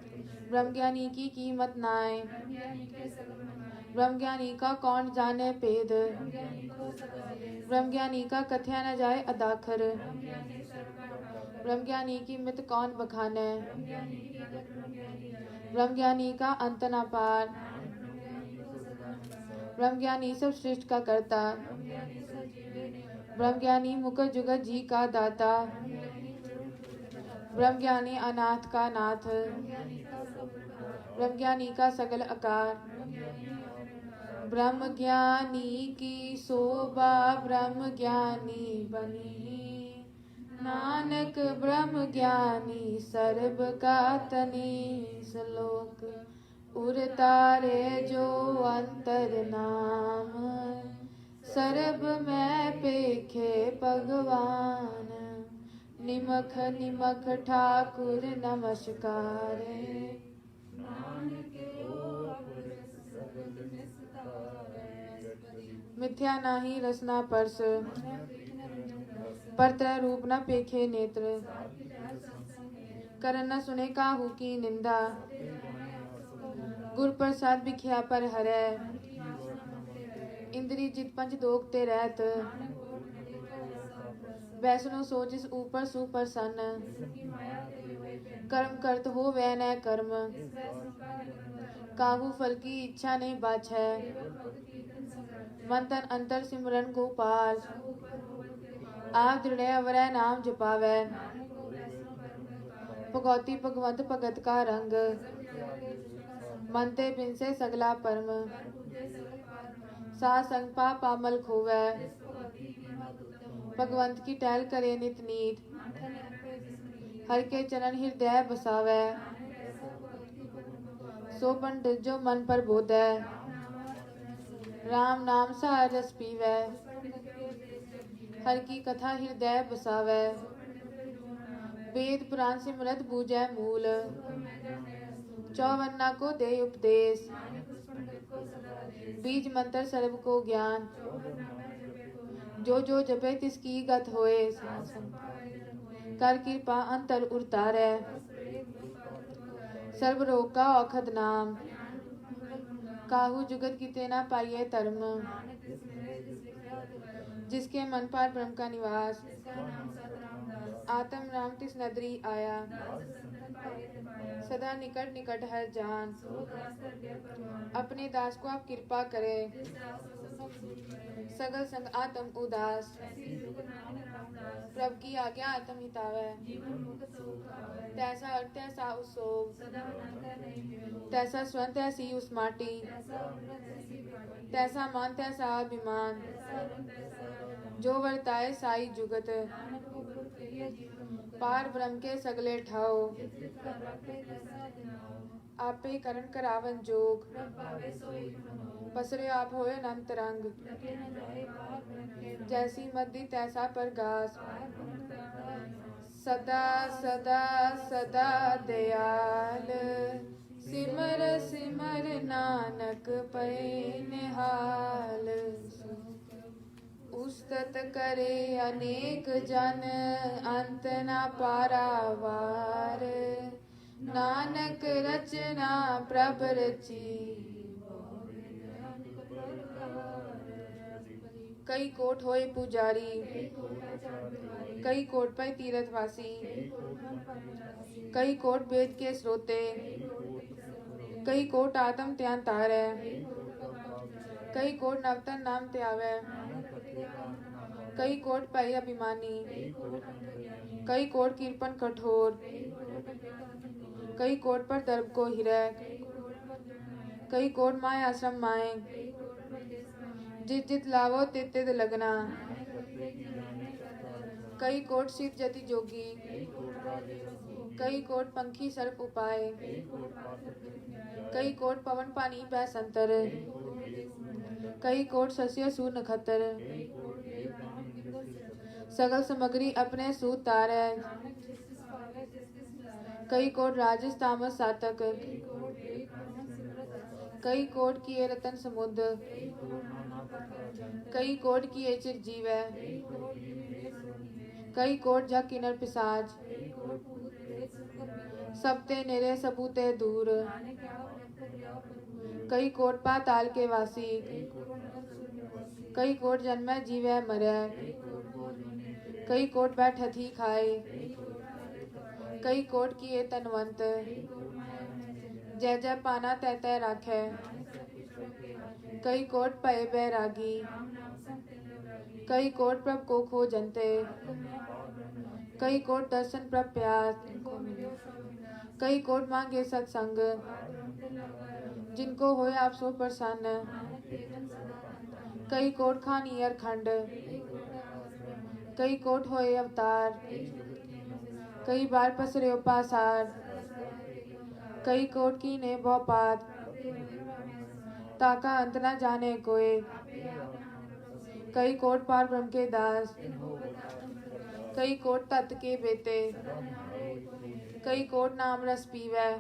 [SPEAKER 1] ब्रह्म ज्ञानी की कीमत नाय,
[SPEAKER 2] ब्रह्म ज्ञानी के सगल मनाए,
[SPEAKER 1] ब्रह्म ज्ञानी का कौन जाने पेद,
[SPEAKER 2] ब्रह्म ज्ञानी को सदा देश,
[SPEAKER 1] ब्रह्म ज्ञानी का कथ्या न जाए अदाखर,
[SPEAKER 2] ब्रह्म ज्ञानी सर्व का ठाकर,
[SPEAKER 1] ब्रह्म ज्ञानी की मित कौन बखाने,
[SPEAKER 2] ब्रह्म ज्ञानी की अगत ब्रह्म ज्ञानी जाने,
[SPEAKER 1] ब्रह्म ज्ञानी का अंत न पार,
[SPEAKER 2] नानक ब्रह्म ज्ञानी को सदा नमस्कार,
[SPEAKER 1] ब्रह्म ज्ञानी सब सृष्टि का करता,
[SPEAKER 2] ब्रह्म ज्ञानी सब जीवे नियंता,
[SPEAKER 1] ब्रह्म ज्ञानी मुकुट जुगत जी का दाता,
[SPEAKER 2] ब्रह्म ज्ञानी स्वरूप जगत,
[SPEAKER 1] ब्रह्म ज्ञानी अनाथ का नाथ,
[SPEAKER 2] ब्रह्म ज्ञानी का सब प्रकार,
[SPEAKER 1] ब्रह्म ज्ञानी का सगल आकार,
[SPEAKER 2] ब्रह्म ज्ञानी अनिर्कार,
[SPEAKER 1] ब्रह्म ज्ञानी की शोभा ब्रह्म ज्ञानी बनी, नानक ब्रह्म ज्ञानी सर्ब का तनी, श्लोक उरतारे जो अंतर नाम, सर्ब में पेखे भगवान, निमख निमख ठाकुर नमस्कारे, मिथ्या नाही रसना परस, परत्र रूप न पेखे नेत्र, करन न सुने काहू की निंदा, गुर प्रसाद बिख्या पर हरै, इंद्री जित पंच दोग ते रहत, वैसनो सो जिस ऊपर सुप्रसन्न, कर्म करत हो वै न कर्म, काहू फल की इच्छा नहीं बाछै, मन तन अंतर सिमरन गोपाल, आप दृढ़ अवरै नाम जपावै, भगवती भगवंत भगत का रंग, मन ते बिन से सगला परम, सा संग पाप पामल खोवै, भगवंत की टहल करे नित नीत, हर के चरण हृदय बसावै, सो पंडित जो मन पर बोधै, राम नाम सार रस पीवै, हर की कथा हृदय बसावै, वेद पुराण सिमरत बूझै मूल, चौवन्ना को दे उपदेश, बीज मंत्र सर्व को ज्ञान, जो जपे तिसकी गत होए, कर कृपा अंतर उतारै, सर्व रोग का औखद नाम, काहू जुगत किते न पाइये धर्म, जिसके मन पर ब्रह्म का निवास, आत्म राम तिस नदरी आया, सदा निकट निकट हर जान, अपने दास को आप कृपा करे, सगल संग आत्म उदास, प्रभु की आज्ञा आत्म हितावै, तैसा अर्थ तैसा उत्सोग, तैसा स्वयं तैसी उस माटी, तैसा मान तैसा अभिमान, जो वर्ताए साई जुगत, पार ब्रह्म के सगले ठाओ, आपे करण करावन जोग
[SPEAKER 2] प्रभ पावे सोई मनोग
[SPEAKER 1] पसरे आप होए अनंत रंग
[SPEAKER 2] लगे न जाए बात रखे
[SPEAKER 1] जैसी मद्दी तैसा परगास
[SPEAKER 2] पार पुरख करता है
[SPEAKER 1] सदा सदा सदा दयाल सिमर सिमर नानक पै निहाल उस्तत करे अनेक जन अंत न पारावार नानक रचना प्रभ रची कई कोट होए पुजारी कई कोट पे तीर्थवासी कई कोट वेद के स्रोते कई कोट आत्म त्यान तारै कई कोट नवतन नाम त्यावै कई कोट पै अभिमानी कई कोट कीर्पन कठोर कई कोट पर दर्भ को हिरक कई कोट माय आश्रम माए जित जित लावो तित तित लगना कई कोट शिव जति जोगी कई कोट पंखी सर्प उपाय कई कोट पवन पानी पै संतर कई कोट सस्य सूर नखतर सगल सामग्री अपने सूत तारै कई कोट राजस तामस सातक कई कोट किए रतन समुद्र कई कोट किए चिर जीवै कई कोट जग किनर पिसाज सबते नेरे सबूते दूर कई कोट पाताल के वासी कई कोट जन्मै जीवै मरै कई कोट बैठत ही खाए कई कोट किए तनवंत जय जय पाना तय तय राखै कई कोट पए बैरागी कई कोट प्रभ को खो जनते कई कोट दर्शन प्रभ प्यास कई कोट मांगे सत्संग जिनको होए आप सो प्रसन्न कई कोट खानी अरखंड कई कोट होए अवतार कई बार पसरे पासार कई कोट की ने भौपात ताका अंत न जाने कोई कई कोट पार ब्रह्म के दास कई कोट तत् के बेटे कई कोट नाम रस पीवै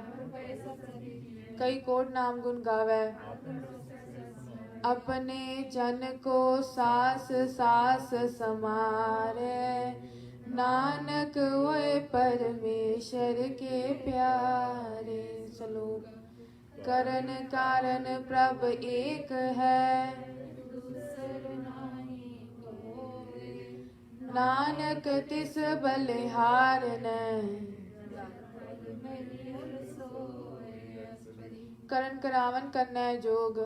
[SPEAKER 1] कई कोट नाम गुण गावै अपने जन को सास सास समारे नानक होए परमेश्वर के प्यारे। चलो करन कारण प्रभ एक है नानक तिस बलिहार न करन करावन करनै जोग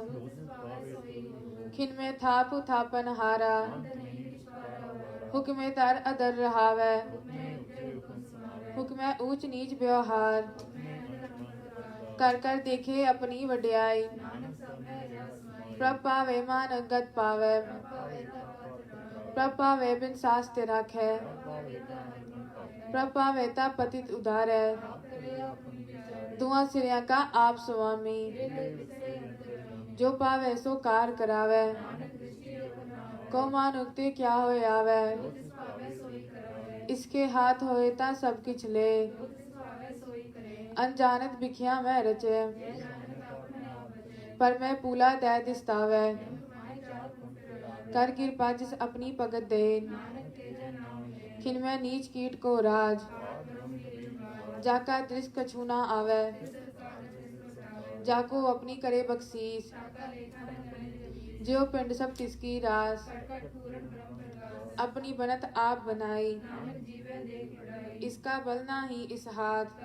[SPEAKER 1] खिन में थाप थापन हारा हुक्मे तर अदर रहावै हुक्मै ऊंच नीच व्यवहार कर कर देखे अपनी वड्याई प्रभ पावे मान गत पावे प्रभ पावे बिन सास्ते राखै प्रभ पावे ता पतित उधारै दुआ सिरिया का आप स्वामी जो पावे सो कार करावे को मानुक्ति क्या होए आवे इसके हाथ होए ता सब किछ ले अनजानत बिखिया मैं रचे पर मैं पूला दै दिस्तावे कर कृपा जिस अपनी भगत दे खिन में नीच कीट को राज जाका दृश कछु ना आवे जाको अपनी करे बख्शीस जो पिंड सब तिसकी रास अपनी बनत आप बनाई इसका बल ना ही इस हाथ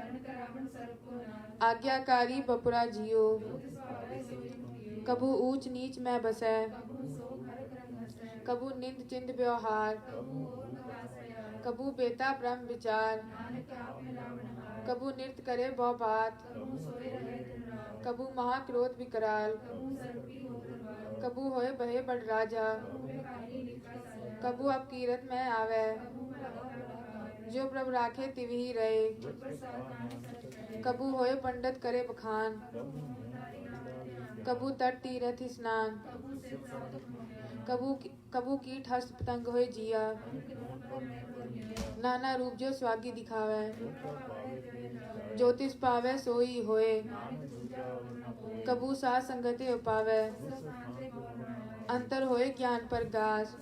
[SPEAKER 1] आज्ञाकारी बपुरा जियो कबू ऊंच नीच में बसै कबू निंद चिंद व्यवहार कबू बेता ब्रह्म विचार कबू नृत्य करे बहु बात कबू महाक्रोध विकराल कबू होए बहे बड़ राजा कबू अब कीरत में आवे जो प्रभ राखे तिवही रहे। कबू होए पंडित करे बखान, कबू तट तीरथ स्नान, कबू कीट हस्त पतंग होए जिया। नाना रूप जो स्वागी दिखावे, ज्योतिष पावे सोई होए। कबू साथ संगति उपावे, अंतर होए ज्ञान पर गास।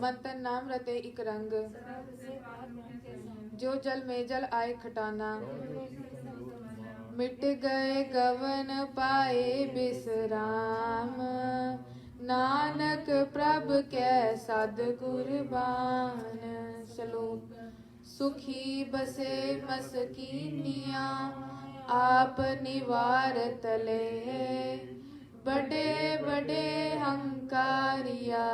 [SPEAKER 1] मंतन नाम रते इक रंग, जो जल में जल आए खटाना। मिट गए गवन पाए बिसराम, नानक प्रभ कै सद्गुर बान। श्लोक। सुखी बसे मसकीनिया, आप निवारत ले। बड़े बड़े हंकारिया,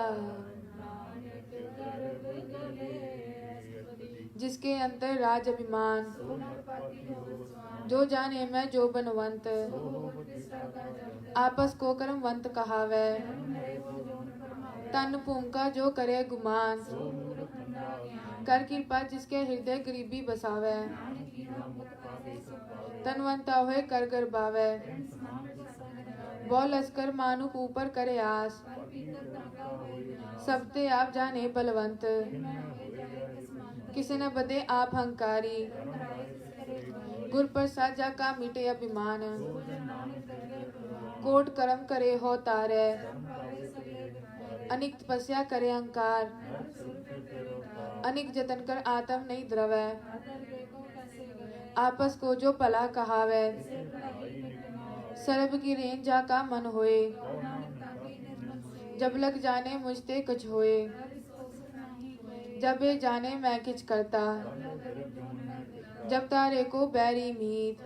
[SPEAKER 1] जिसके अंतर राज अभिमान। जो जाने मैं जो बनवंत, आपस को कर्मवंत कहावै। तन भूमिका जो करे गुमान, कर कृपा जिसके हृदय गरीबी बसावै। तनवंता होए कर गरबावै, बहु लश्कर मानुक ऊपर करे आस। सबते आप जाने बलवंत, किसे न बदे आप हंकारी। गुर प्रसाद जा का मिटे अभिमान, कोट कर्म करे हो तारे। अनिक तपस्या करे अहंकार, अनिक जतन कर आत्म नहीं द्रवै। आपस को जो भला कहावै, सर्ब की रेन जा का मन होए। जब लग जाने मुझते कुछ होए, जब ये जाने मैं किछ करता। जब तारे को बैरी मीत,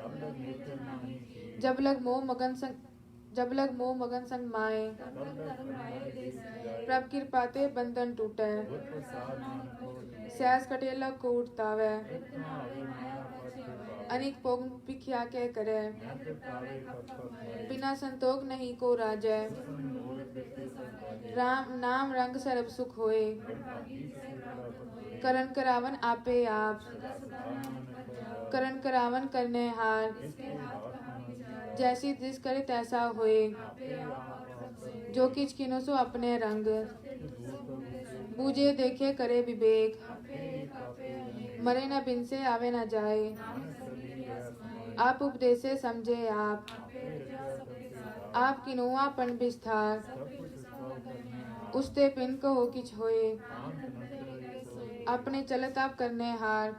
[SPEAKER 1] जब लग मोह मगन संग माए। प्रभ कृपाते बंधन टूटे, सैस कटेला को उठतावे। अनेक पोग पिखिया के करे, बिना संतोष नहीं को राजै। राम नाम रंग सर्ब सुख होए, करण करावन आपे आप। करण करावन करने हार, जैसी दिस करे तैसा होए। जो किछ किनो सो अपने रंग, बूझे देखे करे विवेक। मरे न बिन से आवे न जाए, आप उपदेसे समझे आप। आप किनुआ पण विस्तार, उसते पिन कहो किछ होए। अपने चलत आप करने हार,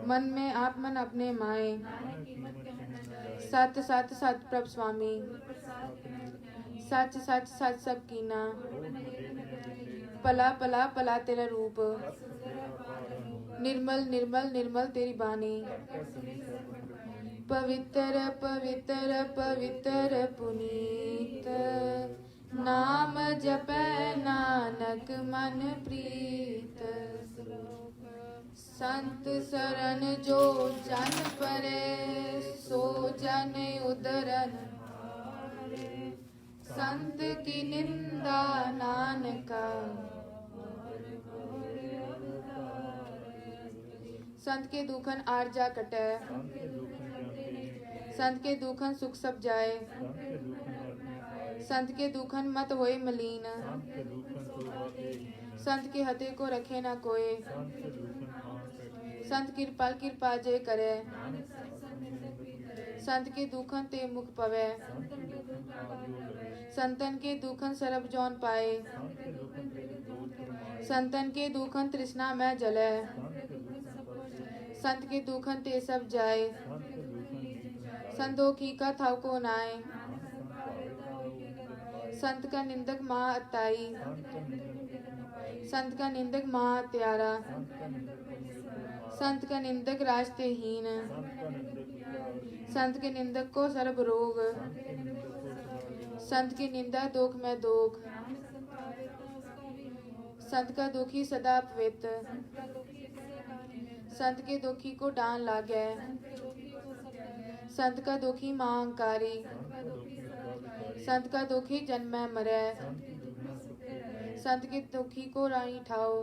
[SPEAKER 1] मन में आप मन अपने माए। सत सत सत प्रभ स्वामी, सच सच सच सब कीना। पला पला पला तेरा रूप, निर्मल निर्मल निर्मल तेरी बानी। पवित्र पवित्र पवित्र पुनीत, नाम जपै नानक मन प्रीत। संत शरण जो जन परे, सो जन उदरन। संत की निंदा नानका, संत के दुखन आरजा कटै। संत के दुखन सुख सब जाए, संत के दुखन मत होए मलीन। संत के हते को रखे न कोय, संत कृपाल कृपा जे करे। संत के दुखन ते मुख पवे, संतन के दुखन सरब जौन पाए। संतन के दुखन तृष्णा में जले, संत के दुखन ते सब जाए। संतोखी का थाव को नाय, संत का निंदक महा अताई। संत का निंदक महा हत्यारा, संत का निंदक रास्ते हीन। संत के निंदक को सर्ब रोग, संत की निंदा दोख में दोख। संत का दुखी सदा पवित्र, संत के दुखी को डांन लागे। संत का दुखी महाअंकारी, संत का दुखी जन्म में मरे। संत के दुखी को राही ठाओ,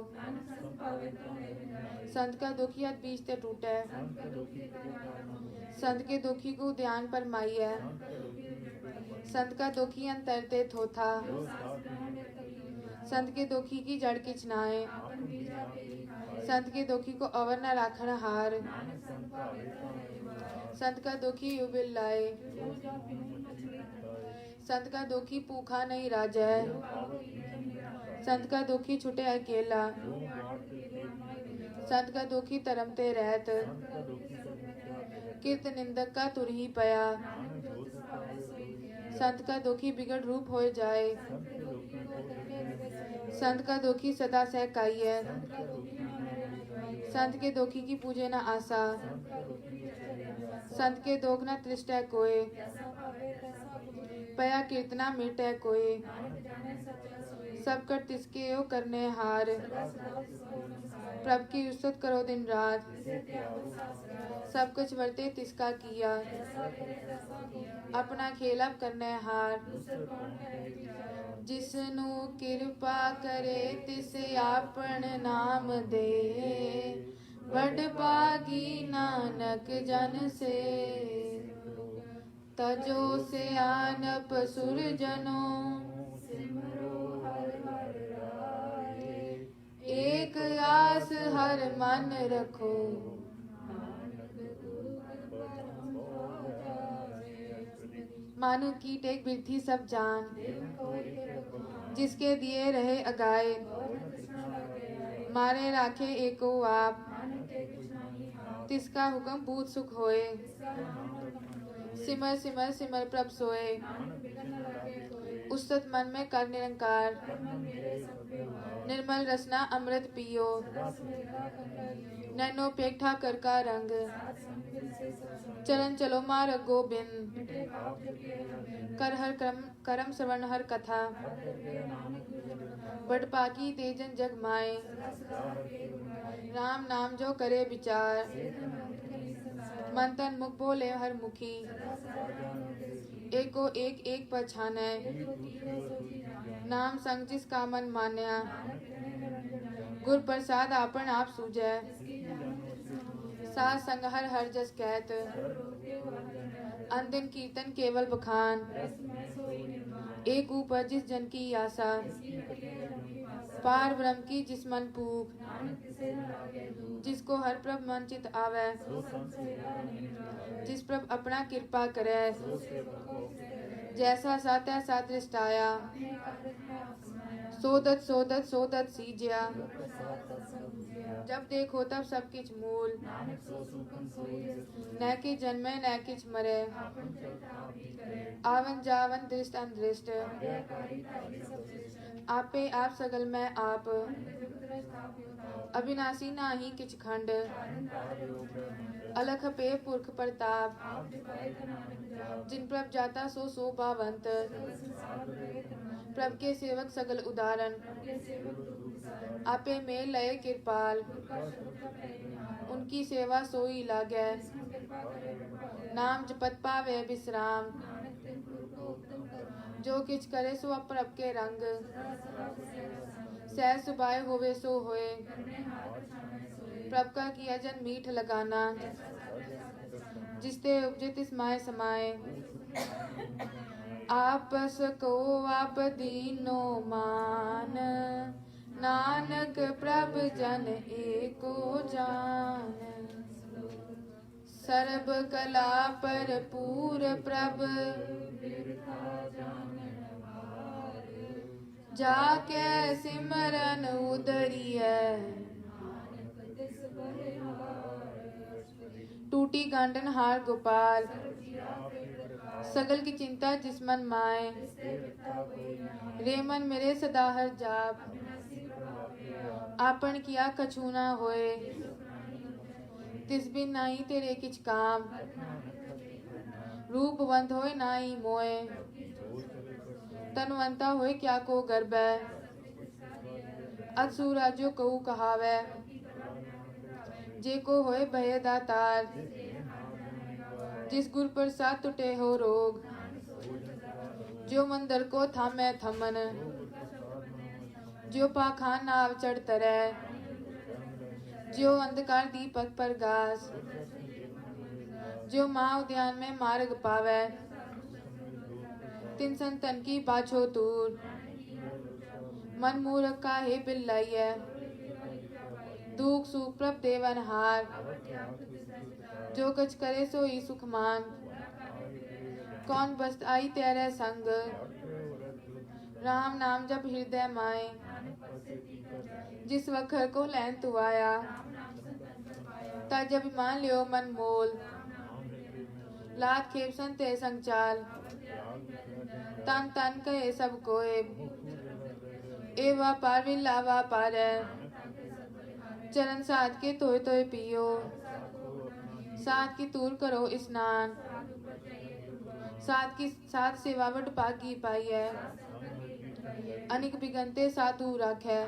[SPEAKER 1] संत का दुखी अत बीच ते टूटे, संत के दुखी को ध्यान पर माइए, संत का दुखी अंतर ते थोथा, संत के दुखी की जड़ किछ नाए, संत के दुखी को अवर न राखण हार, संत का दुखी युबिल लाए, संत का दुखी भूखा नहीं राजै, संत का दुखी छुटे अकेला, संत का दुखी धर्म ते रहत, किरत निंदक का तुर ही पया, संत का दुखी बिगड़ रूप हो जाए, संत का दुखी सदा सहकाइए, संत के दुखी की पूजे न आशा, संत के दोख न तृष्टै कोय, पया कीर्तना मिटै कोय, सब कर तिसके ओ करने हार, प्रभ की उस्तत करो दिन रात, सब कुछ वर्ते तिसका किया, अपना खेल अब करने हार, जिसनु कृपा करे तिसे आपन नाम दे, बड़ पागी नानक जन से, तजो सियानप सुरजनो, एक आस हर मन रखो, मानो कीट एक बिरथी सब जान, जिसके दिए रहे अगाए, मारे राखे एको आप, तिसका हुक्म पूत सुख होए, सिमर सिमर सिमर प्रभ सोए, उस्तत मन में कर निरंकार, निर्मल रसना अमृत पियो, नैनो पेठा कर का रंग, चरण चलो मार गोबिंद, कर हर करम श्रवण हर कथा, बड़ पाकी तेजन जग माए, राम नाम जो करे विचार, मन तन मुख बोले हर मुखी, एको एक एक पछानै, नाम संग जिसका मन मान्या, गुर प्रसाद आपन आप सूझै, साध संग हर हर जस कहत, अंदिन कीर्तन केवल बखान, एक ऊपर जिस जन की आशा, पार ब्रह्म की जिस मन पूक, जिसको हर प्रभ मन चित आवे, जिस प्रभ अपना कृपा करे, जैसा सा तैसा दृष्टाया, सोदत सीज्या, जब देखो तब सब किछ मूल, न कि जन्मे न किछ मरे, आवन जावन दृष्ट अनदृष्ट, आपे आप सगल में आप, अविनाशी नाही किछ खंड, अलख पे पुरख प्रताप, जिन प्रभ जाता सो सो पावंत, प्रभ के सेवक सगल उदाहरण, आपे में लय कृपाल, उनकी सेवा सोई लागे, नाम जपत पावे विश्राम, जो किछ करे सो प्रभ के रंग, सह सुभाए होवे सो होए, प्रभ का किया जन मीठ लगाना, जिसते उपजे तिस माय समाए, आपस को आप दीनो मान, नानक प्रभ जन एको जान, सर्ब कला पर पूर प्रभ, जाके सिमरन उदरिय, टूटी गांडन हार गोपाल, सगल की चिंता जिस मन माए, रे मन मेरे सदा हर जाप, आपन किया कछु ना होए, तिस बिन नाही तेरे किछ काम, रूपवंत होए नाई मोए, तनवंता होए क्या को गर्बै, अतसुरा जो कहू कहावै, जे को होए भय दातार, जिस गुर प्रसाद टूटे हो रोग, जो मंदिर को थामे थमन, जो पाखान नाव चढ़ तरै, ज्यो अंधकार दीपक पर गास, जो माँ उद्यान में मार्ग पावे, तिन संतन की बाछो दूर, मन मूर्ख का हे बिल्लाइय, दुख सुख प्रभ देवन हार, जो कछ करे सोई सुख मान, कौन बस्त आई तेरे संग, राम नाम जब हृदय माए, जिस वखर को लैन तू आया, ता जब मान लियो मन मोल, लात खेप संते संचाल, तन तन कहे सब कोय, एवा पार विला वा पार, चरण साध के तोय तोय पियो, साथ की तूर करो स्नान, साथ सेवावट पागी पाई है, अनिक बिगनते साधु राखै,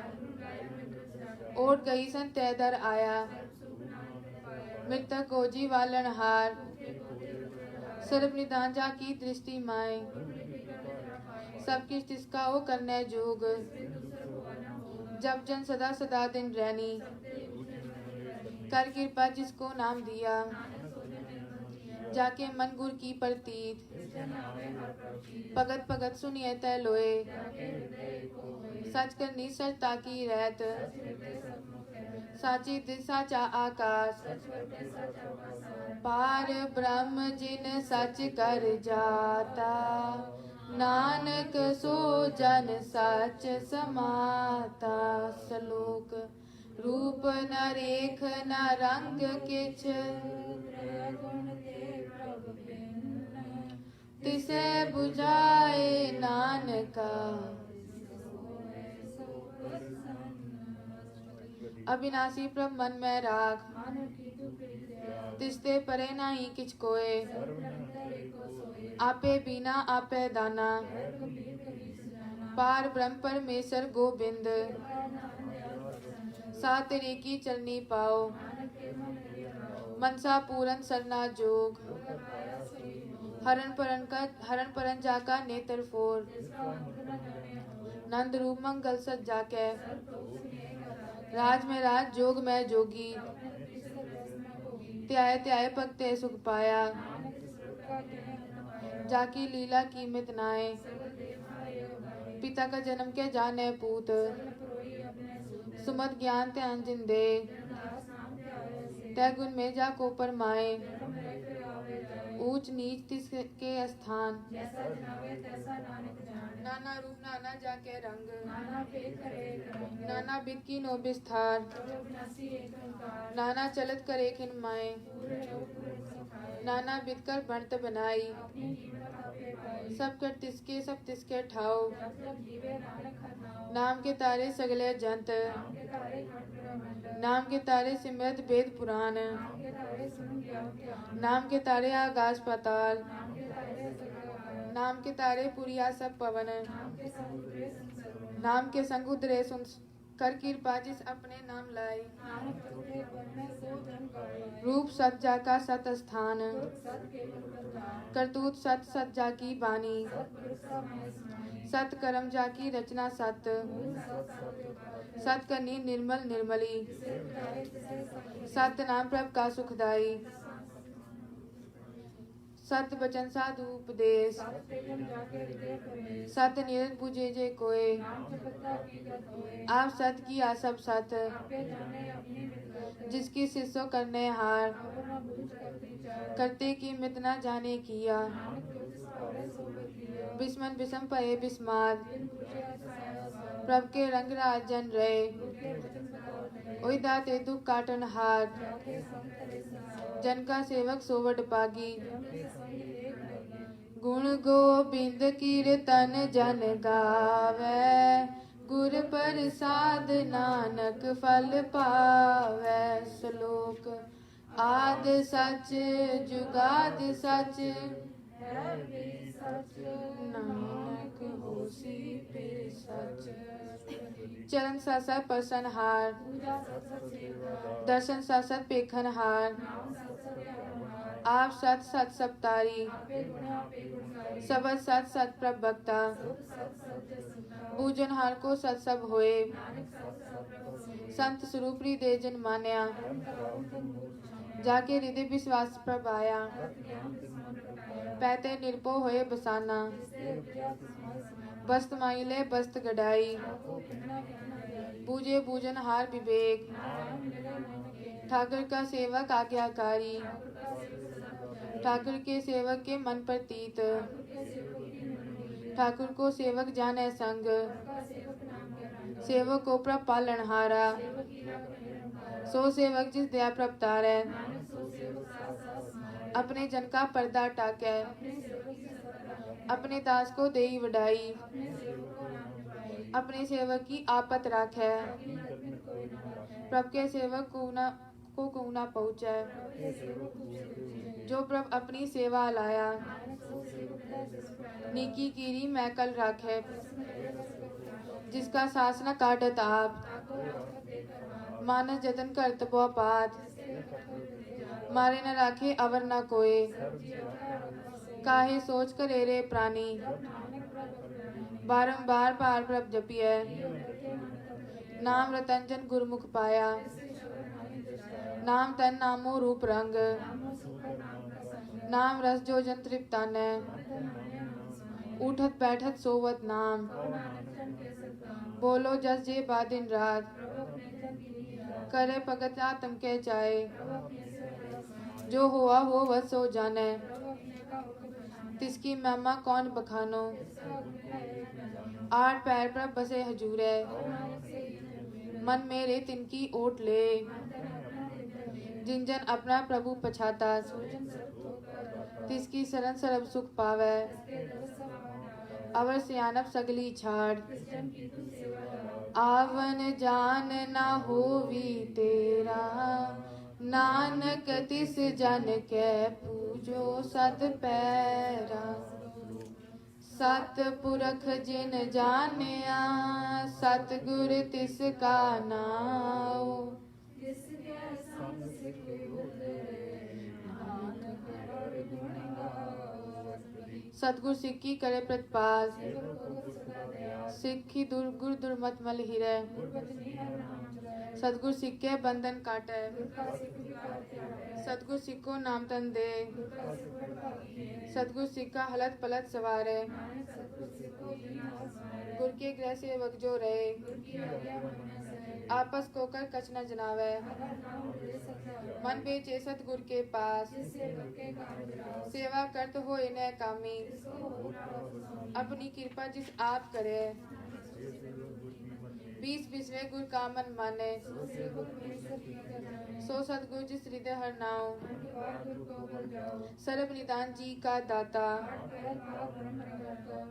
[SPEAKER 1] ओट गई संतै दर आया, मृतक गोजी वालन हार, सर्व निदान जा की दृष्टि माए, सब किस तिसका ओ करने जोग, जब जन सदा सदा दिन रहनी, कर कृपा जिसको नाम दिया, जाके मन गुर की प्रतीत, भगत भगत सुनिए तै लोए, सच करनी सचता की रहत, साची दिल साचा आकाश, पार ब्रह्म जिन सच कर जाता, नानक सो जन सच समाता। श्लोक रूप न रेख न रंग किछ, तिसे बुझाए नानका, अविनाशी प्रभ मन में राख, तिसते परे नाही किछ कोय, आपे बीना आपे दाना, पार ब्रह्म परमेश्वर गोविंद, सातरे की चरनी पाओ, मनसा पूरन सरना जोग, हरण परन जाका नेत्र फोर, नंद रूप मंगल सज्जा के, राज में राज जोग में जोगी, त्याय त्याय भक्ते सुख पाया, जाकी लीला की मित नाय, पिता का जन्म के जाने पूत, सुमत ज्ञान त्यान जिंदे, तय गुण में जाको परमाए, ऊंच नीच तिसके स्थान, नाना रूप नाना जाके रंग, नाना बिद की नो विस्तार, नाना चलत करे खिन माए, नाना बिद कर बनत बनाई, सब कर तिसके सब तिसके ठाओ, नाम के तारे सगले जंत, नाम के तारे सिमरत वेद पुराण, नाम के तारे आकाश पाताल, नाम के तारे पुरिया सब पवन, नाम के संग उतरे सुन कर कृपा जिस अपने नाम लाई, रूप सज्जा का सत स्थान, करतूत सत सज्जा की बानी, सत कर्म जा की रचना सत, सत करनी निर्मल निर्मली, सत नाम प्रभ का सुखदाई, सत बचन साधु उपदेश, सत निरत बुझे जे कोय, आप सत किया सब सत, जिसकी शिष्य करने हार, करते की मित न जाने किया, बिस्मन बिसम पये बिस्मार, प्रभ के रंग राजन रहे, ओई दाते दुख काटन हार, जन का सेवक सोवट पागी, गुण गोबिंद कीर्तन जन गावे, गुर प्रसाद नानक फल पावे। श्लोक आद सच जुगाद सच, नानक होसी फिर सच, चरण सासत परसन हार, दर्शन सासत पेखन हार, आप सत सत सप्तारी, सबद सत सत प्रभक्ता, पूजन हार को सत सब होए, संत स्वरूप हृदय जन मान्या जाके हृदय विश्वास प्रभाया पैते निरपो होए बसाना बस्त माइले बस्त गढ़ाई पूजे पूजन हार विवेक ठाकुर का सेवक आज्ञाकारी ठाकुर के सेवक के मन प्रतीत ठाकुर को सेवक जाने संग सेवक को प्रभ पालनहारा सो सेवक जिस दया प्रभतारै अपने जन का पर्दा टाकै अपने दास को देई वडाई अपने सेवक की आपत राखै प्रभ के सेवक को कूना पहुँचै जो प्रभ अपनी सेवा लाया नीकी कीरी मैकल राखे जिसका सास न काटत आप मानस जतन करत बो पात मारे न राखे अवर न कोय काहे सोच करे रे प्राणी बारंबार बार प्रभ जपिए नाम रतंजन गुरमुख पाया नाम तन नामो रूप रंग नाम रस जो जन तृप्तान उठत बैठत सोवत नाम बोलो जस जे बादिन रात करे भगत आत्म के चाहे जो हुआ हो वह सो जाने तिसकी महिमा कौन बखानो आठ पैर पर बसे हजूरे मन मेरे तिनकी ओट ले जिन जन अपना प्रभु पछाता तिसकी शरण सर्व सुख पावे अवर सियानप सगली छाड़ आवन जान ना होवी तेरा नानक तिस जन के पूजो सत पैरा सत पुरख जिन जानिया सतगुर तिस का नाओ सतगुर सिक्की करे प्रतिपाल सिक्खी गुर दुर्मत मल हिरै सतगुर सिक्के बंधन काटे सतगुर सिक्को नाम तन दे सतगुर सिक्का हलत पलत सवारे गुर के गृह सेवक जो रहे आपस को कर कछ न जनावे मन बेचे सतगुर के पास सेवा करत होए न कामी अपनी कृपा जिस आप करे 20 गुर का मन माने सो सतगुर जिस हृदय हर नाव सर्व निदान जी का दाता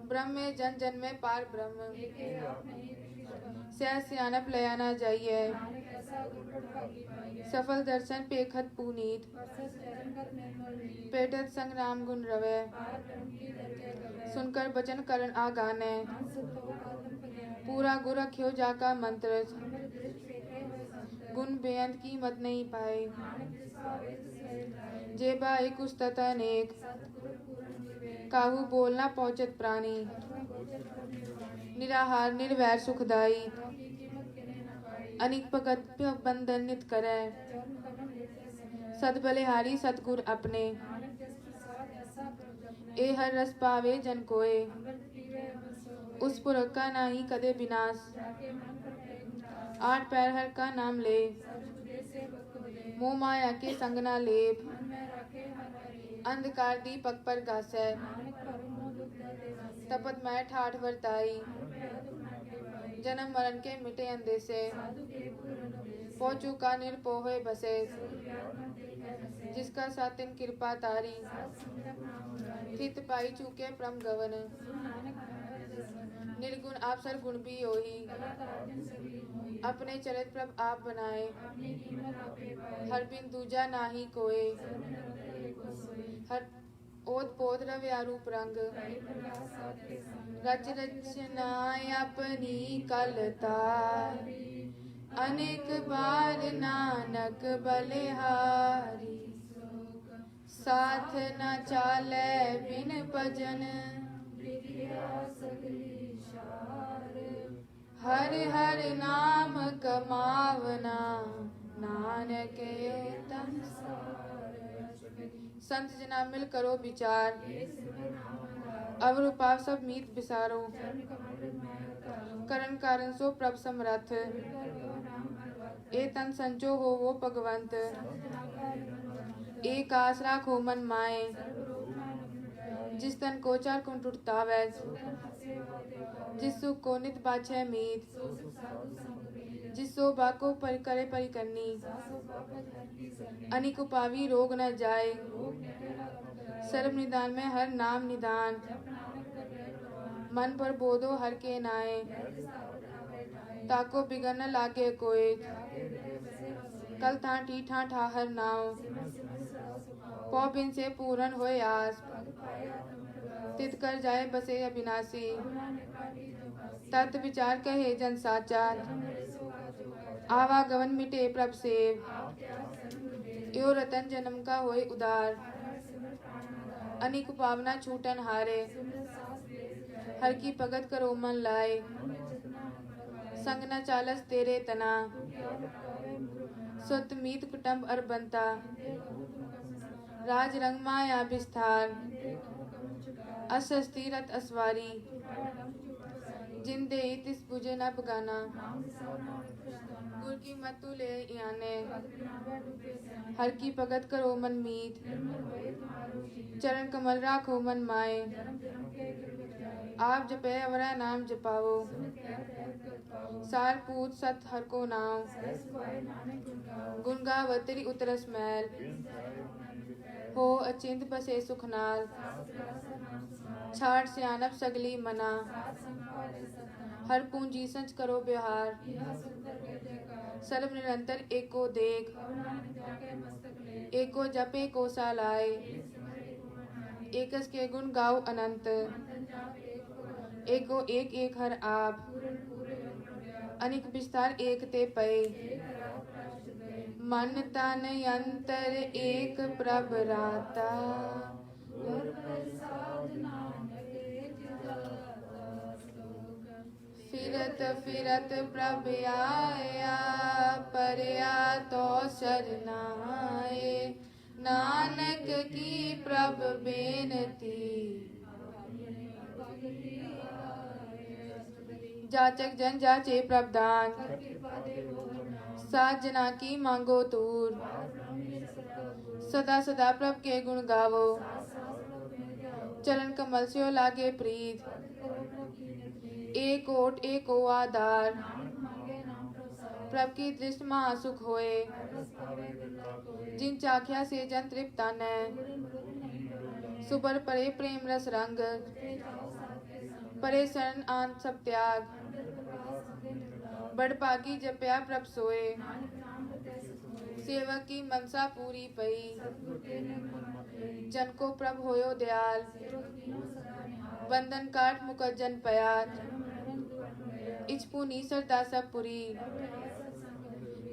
[SPEAKER 1] ब्रह्म में जन जन में पार ब्रह्म सह सियानप लया न जाइए सफल दर्शन पेखत पुनीत पेटत संग राम गुण रवे सुनकर बचन करण आगाने पूरा गुर रख्यो जाका मंत्र गुण बेअंत की मत नहीं पाए जेबा एक उस्तत अनेक काहू बोलना पहुंचत प्राणी निराहार निर्वैर सुखदाई अनिक भगत बंधन नित करे सद बलिहारी सतगुर अपने ए हर रस पावे जन कोय उस पुरख का नाही कदे विनाश 8 पैर हर का नाम ले मोह माया के संग ना लेप अंधकार दीपक पर गासै तपत मैं ठाठ वर्ताई जन्म मरण के मिटे अंदेसे पहुँचू का निर्पोहे बसे जिसका सातिन कृपा तारी हित पाई चूके प्रम गवन निर्गुण आप सर गुण भी ओही अपने चरित प्रभ आप बनाए हर बिन दूजा नाही कोय हर ओत पोत रव्या रूप रंग रच रचनाय अपनी कलतार अनेक बार नानक बलिहारी साथ न चाले बिन भजन हरि हरि नाम कमावना, नानक उत्तम संत जना मिल करो विचार, अवर उपाव सब मीत बिसारो, करण कारण सो प्रभ समरथ, ए तन संचो हो वो भगवंत, एक आस राखो मन माए, जिस तन को चार कुंठ उठता वैस, जिस सुख को नित बाछे मीत, जिस सो बाको पर करे परिकरनी, अनिक उपावी रोग न जाए, सर्व निदान में हर नाम निदान, मन पर बोधो हर के नाए, ताको बिगन न लागे कोई, कल था ठीठा ठाहर नाव, पौ बिन से पूरन होए आस, तित कर जाए बसे अविनाशी, तत् विचार कहे जन साचार, आवागमन मिटे प्रभ सेव, यो रतन जन्म का होए उदार, अनिक पावना छूटन हारे, हर की भगत करो मन लाए, संग न चालस तेरे तना, सुत मीत कुटुंब अरबंता, राज रंग माया विस्तार, असस्ती रत असवारी, जिंदे तिस बुझे न बगाना, गुर की मतु ले आने, हर की भगत करो मन मीत, चरण कमल राखो मन माए, आप जपे अवरा नाम जपाओ, सार पूत सत हर को नाम, गुण गावतरी उतरस मैल, हो अचिंत बसे सुख नाल, छाड़ सियानप सगली मना, हर पूंजी संच करो व्यवहार, सर्व निरंतर एको देख, एको जप एको सालाए, एकस के गुण गाओ अनंत, एको एक एक हर आप, अनिक विस्तार एक ते पए, मन तन यंतर एक प्रभ राता, फिरत फिरत प्रभ आया, परया तो शरनाए, नानक की प्रभ बेनती, जाचक जन जाचे प्रभ दान, सात जना की मांगो तूर, सदा सदा प्रभ के गुण गावो, चरण कमल से लागे प्रीत, एक ओट एक आधार, प्रभ की दृष्टि महा सुख होए, जिन चाख्या से जन तृप्ता ने, सुबर परे प्रेम रस रंग, परे शरण आन सब त्याग, बड़ पागी जपया प्रभ सोए, सेवक की मनसा पूरी पई, जन को प्रभ होयो दयाल, बंधन काट मुकत जन पयात, इच पुनी सरदा सब पुरी,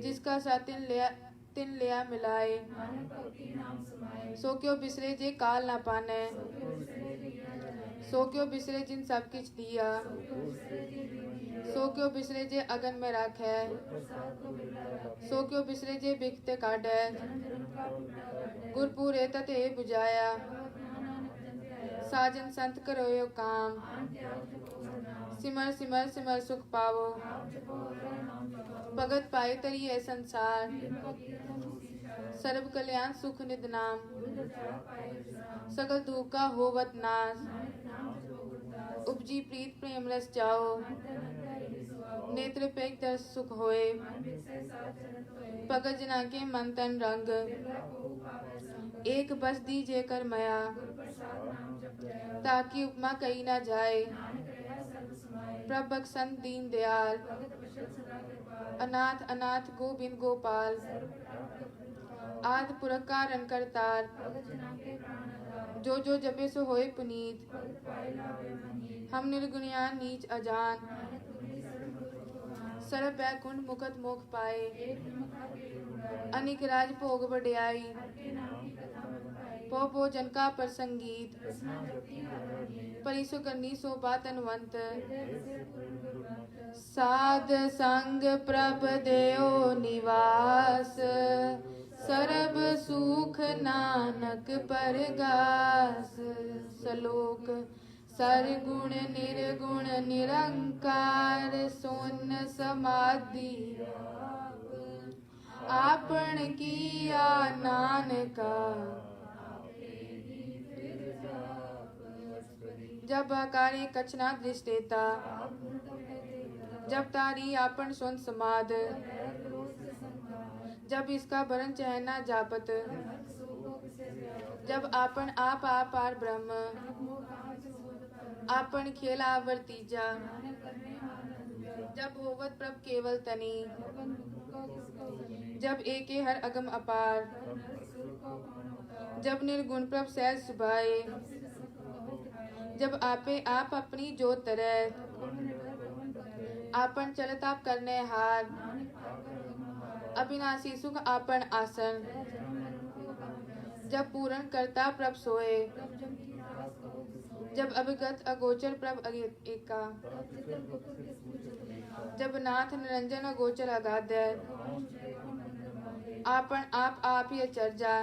[SPEAKER 1] जिसका सा तिन लिया मिलाए, सो क्यों बिसरे जे काल ना पाने, सो क्यों बिसरे जिन सब किछ दिया, सो क्यों बिसरे जे अगन में राखे, सो क्यों बिसरे जे बिखते काटे, गुरपुरे तते बुझाया, साजन संत करो यो काम, सिमर सिमर सिमर सुख पावो, भगत पाए तरिए संसार, सर्व कल्याण सुख निध नाम, सकल दुख का होवत नाश, उपजी प्रीत प्रेम रस जाओ, नेत्र पेक दर्श सुख होए, भगत जना के मन तन रंग, एक बस दीजे कर मया, ताकि उपमा कही ना जाए, प्रभ बख्शन दीन दयाल, अनाथ अनाथ गोविंद गोपाल, आदि पुरख कारण करतार, जो जो जपे सो होए पुनीत, हम निर्गुणिया नीच अजान, सर्व बैकुंठ मुकत मोख पाए, अनिक राज भोग बढ़ाई, पो भोजन का प्रसंगीत परिसु करनी सो बात अनुवंत साध संग प्रभ देओ निवास सर्ब सुख नानक परगास सलोक सरगुण निर्गुण निरंकार सोन समाधि आपन किया नानका जब आकारे कचना दृष्टेता जब तारी आपन सुन समाद जब इसका बरन चहना जापत जब आपन आप आपार ब्रह्म आपन खेला वर्तीजा जब होवत प्रभ केवल तनी जब एके हर अगम अपार जब निर्गुण प्रभ सहज सुभाए जब आपे आप अपनी जोत तरह आपन चलत आप करने हार अविनाशी सुख आपन आसन जब पूर्ण करता प्रभ सोए जब अभिगत अगोचर प्रभ एका जब नाथ निरंजन अगोचर अगाध्य आपन आप ही चर्चा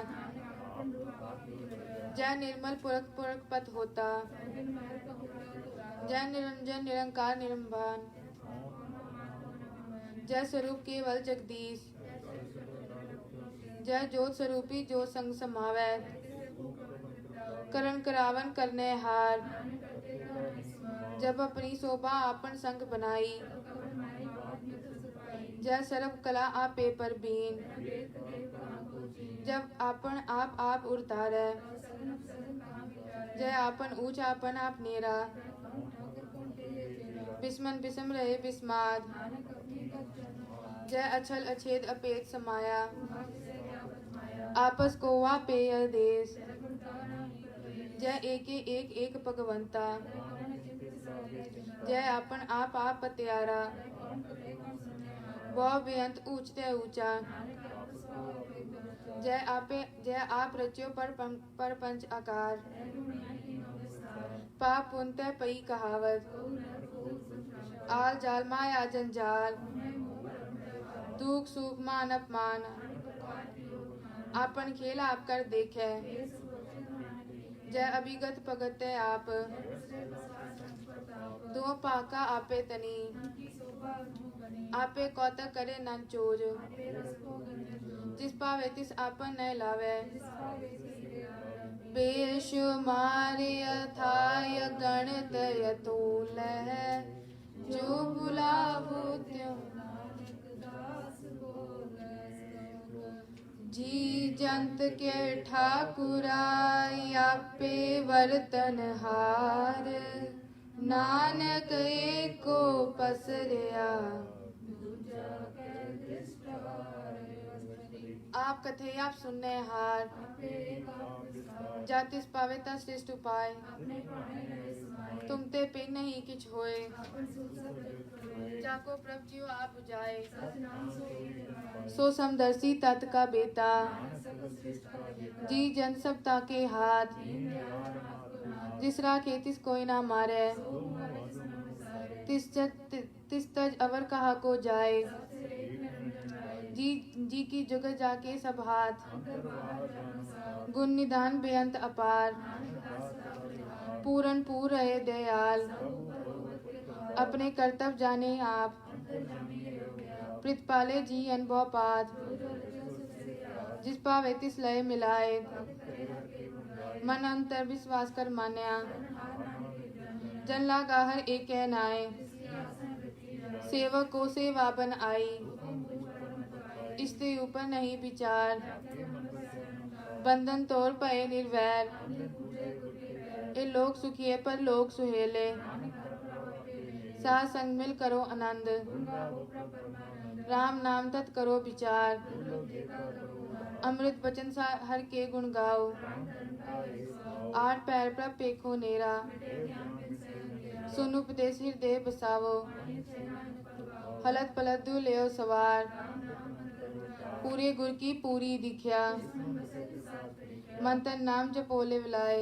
[SPEAKER 1] जय निर्मल पुरख पुरख पथ होता जय निरंजन निरंकार निरंभान जय स्वरूप केवल जगदीश जय ज्योत स्वरूपी जो संग समावै करण करावन करने हार जब अपनी शोभा आपन संग बनाई जय सर्व कला आपे पर बीन जब आपन आप उतारै जय आपन ऊंच आपन आप नेरा बिस्मन बिसम रहे बिस्माद जय अछल अछेद अपेत समाया आपस को वा पेय देश जय एक भगवंता जय आपन आप पत्यारा वह बेअंत ऊंचते ऊंचा जय आप रच्यो पर पंच आकार पाप पुनते पई कहावत आल जाल माया जंजाल दुख सुख मान अपमान आपन खेल आप कर देखे जय अभिगत भगते आप दो पाका आपे तनी आपे कौतक करे नन चोज जिस पावे तिस आपन न लावे बेश मारे अथाय गणत यतोल जो बुलावो त्यों जी जंत के ठाकुराई आपे वर्तन हार नानक एको पसरिया आप कथे आप सुनने हार जातिस पावे ता श्रेष्ठ उपाय तुम ते पे नहीं किछ होए जाको प्रभ जियो आप बुझाए सो समदर्शी तत् का बेटा जी जन सब ताके हाथ जिस राखे तिस कोई ना मारे तिस तज अवर कहा को जाए जी की जगह जाके सब हाथ गुण निदान बेअंत अपार पूरन पूर रहे दयाल अपने कर्तव्य जाने आप प्रतिपाले जी अनुभव पाद जिस पावे तिस लय मिलाए मन अंतर विश्वास कर मान्या जन लागा हर एक नाए सेवक को सेवा बन आई इसके ऊपर नहीं विचार बंधन तोड़ पाए निर्वैर ये लोग सुखिए पर लोग सुहेले साथ संग मिल करो आनंद राम नाम तत् करो विचार अमृत वचन सा हर के गुण गाओ आठ पैर पर पेखो नेरा सुन उपदेश हृदय बसावो हलत पलत दू ले सवार पूरे गुर की पूरी दिख्या मन तन नाम जपोले विलाए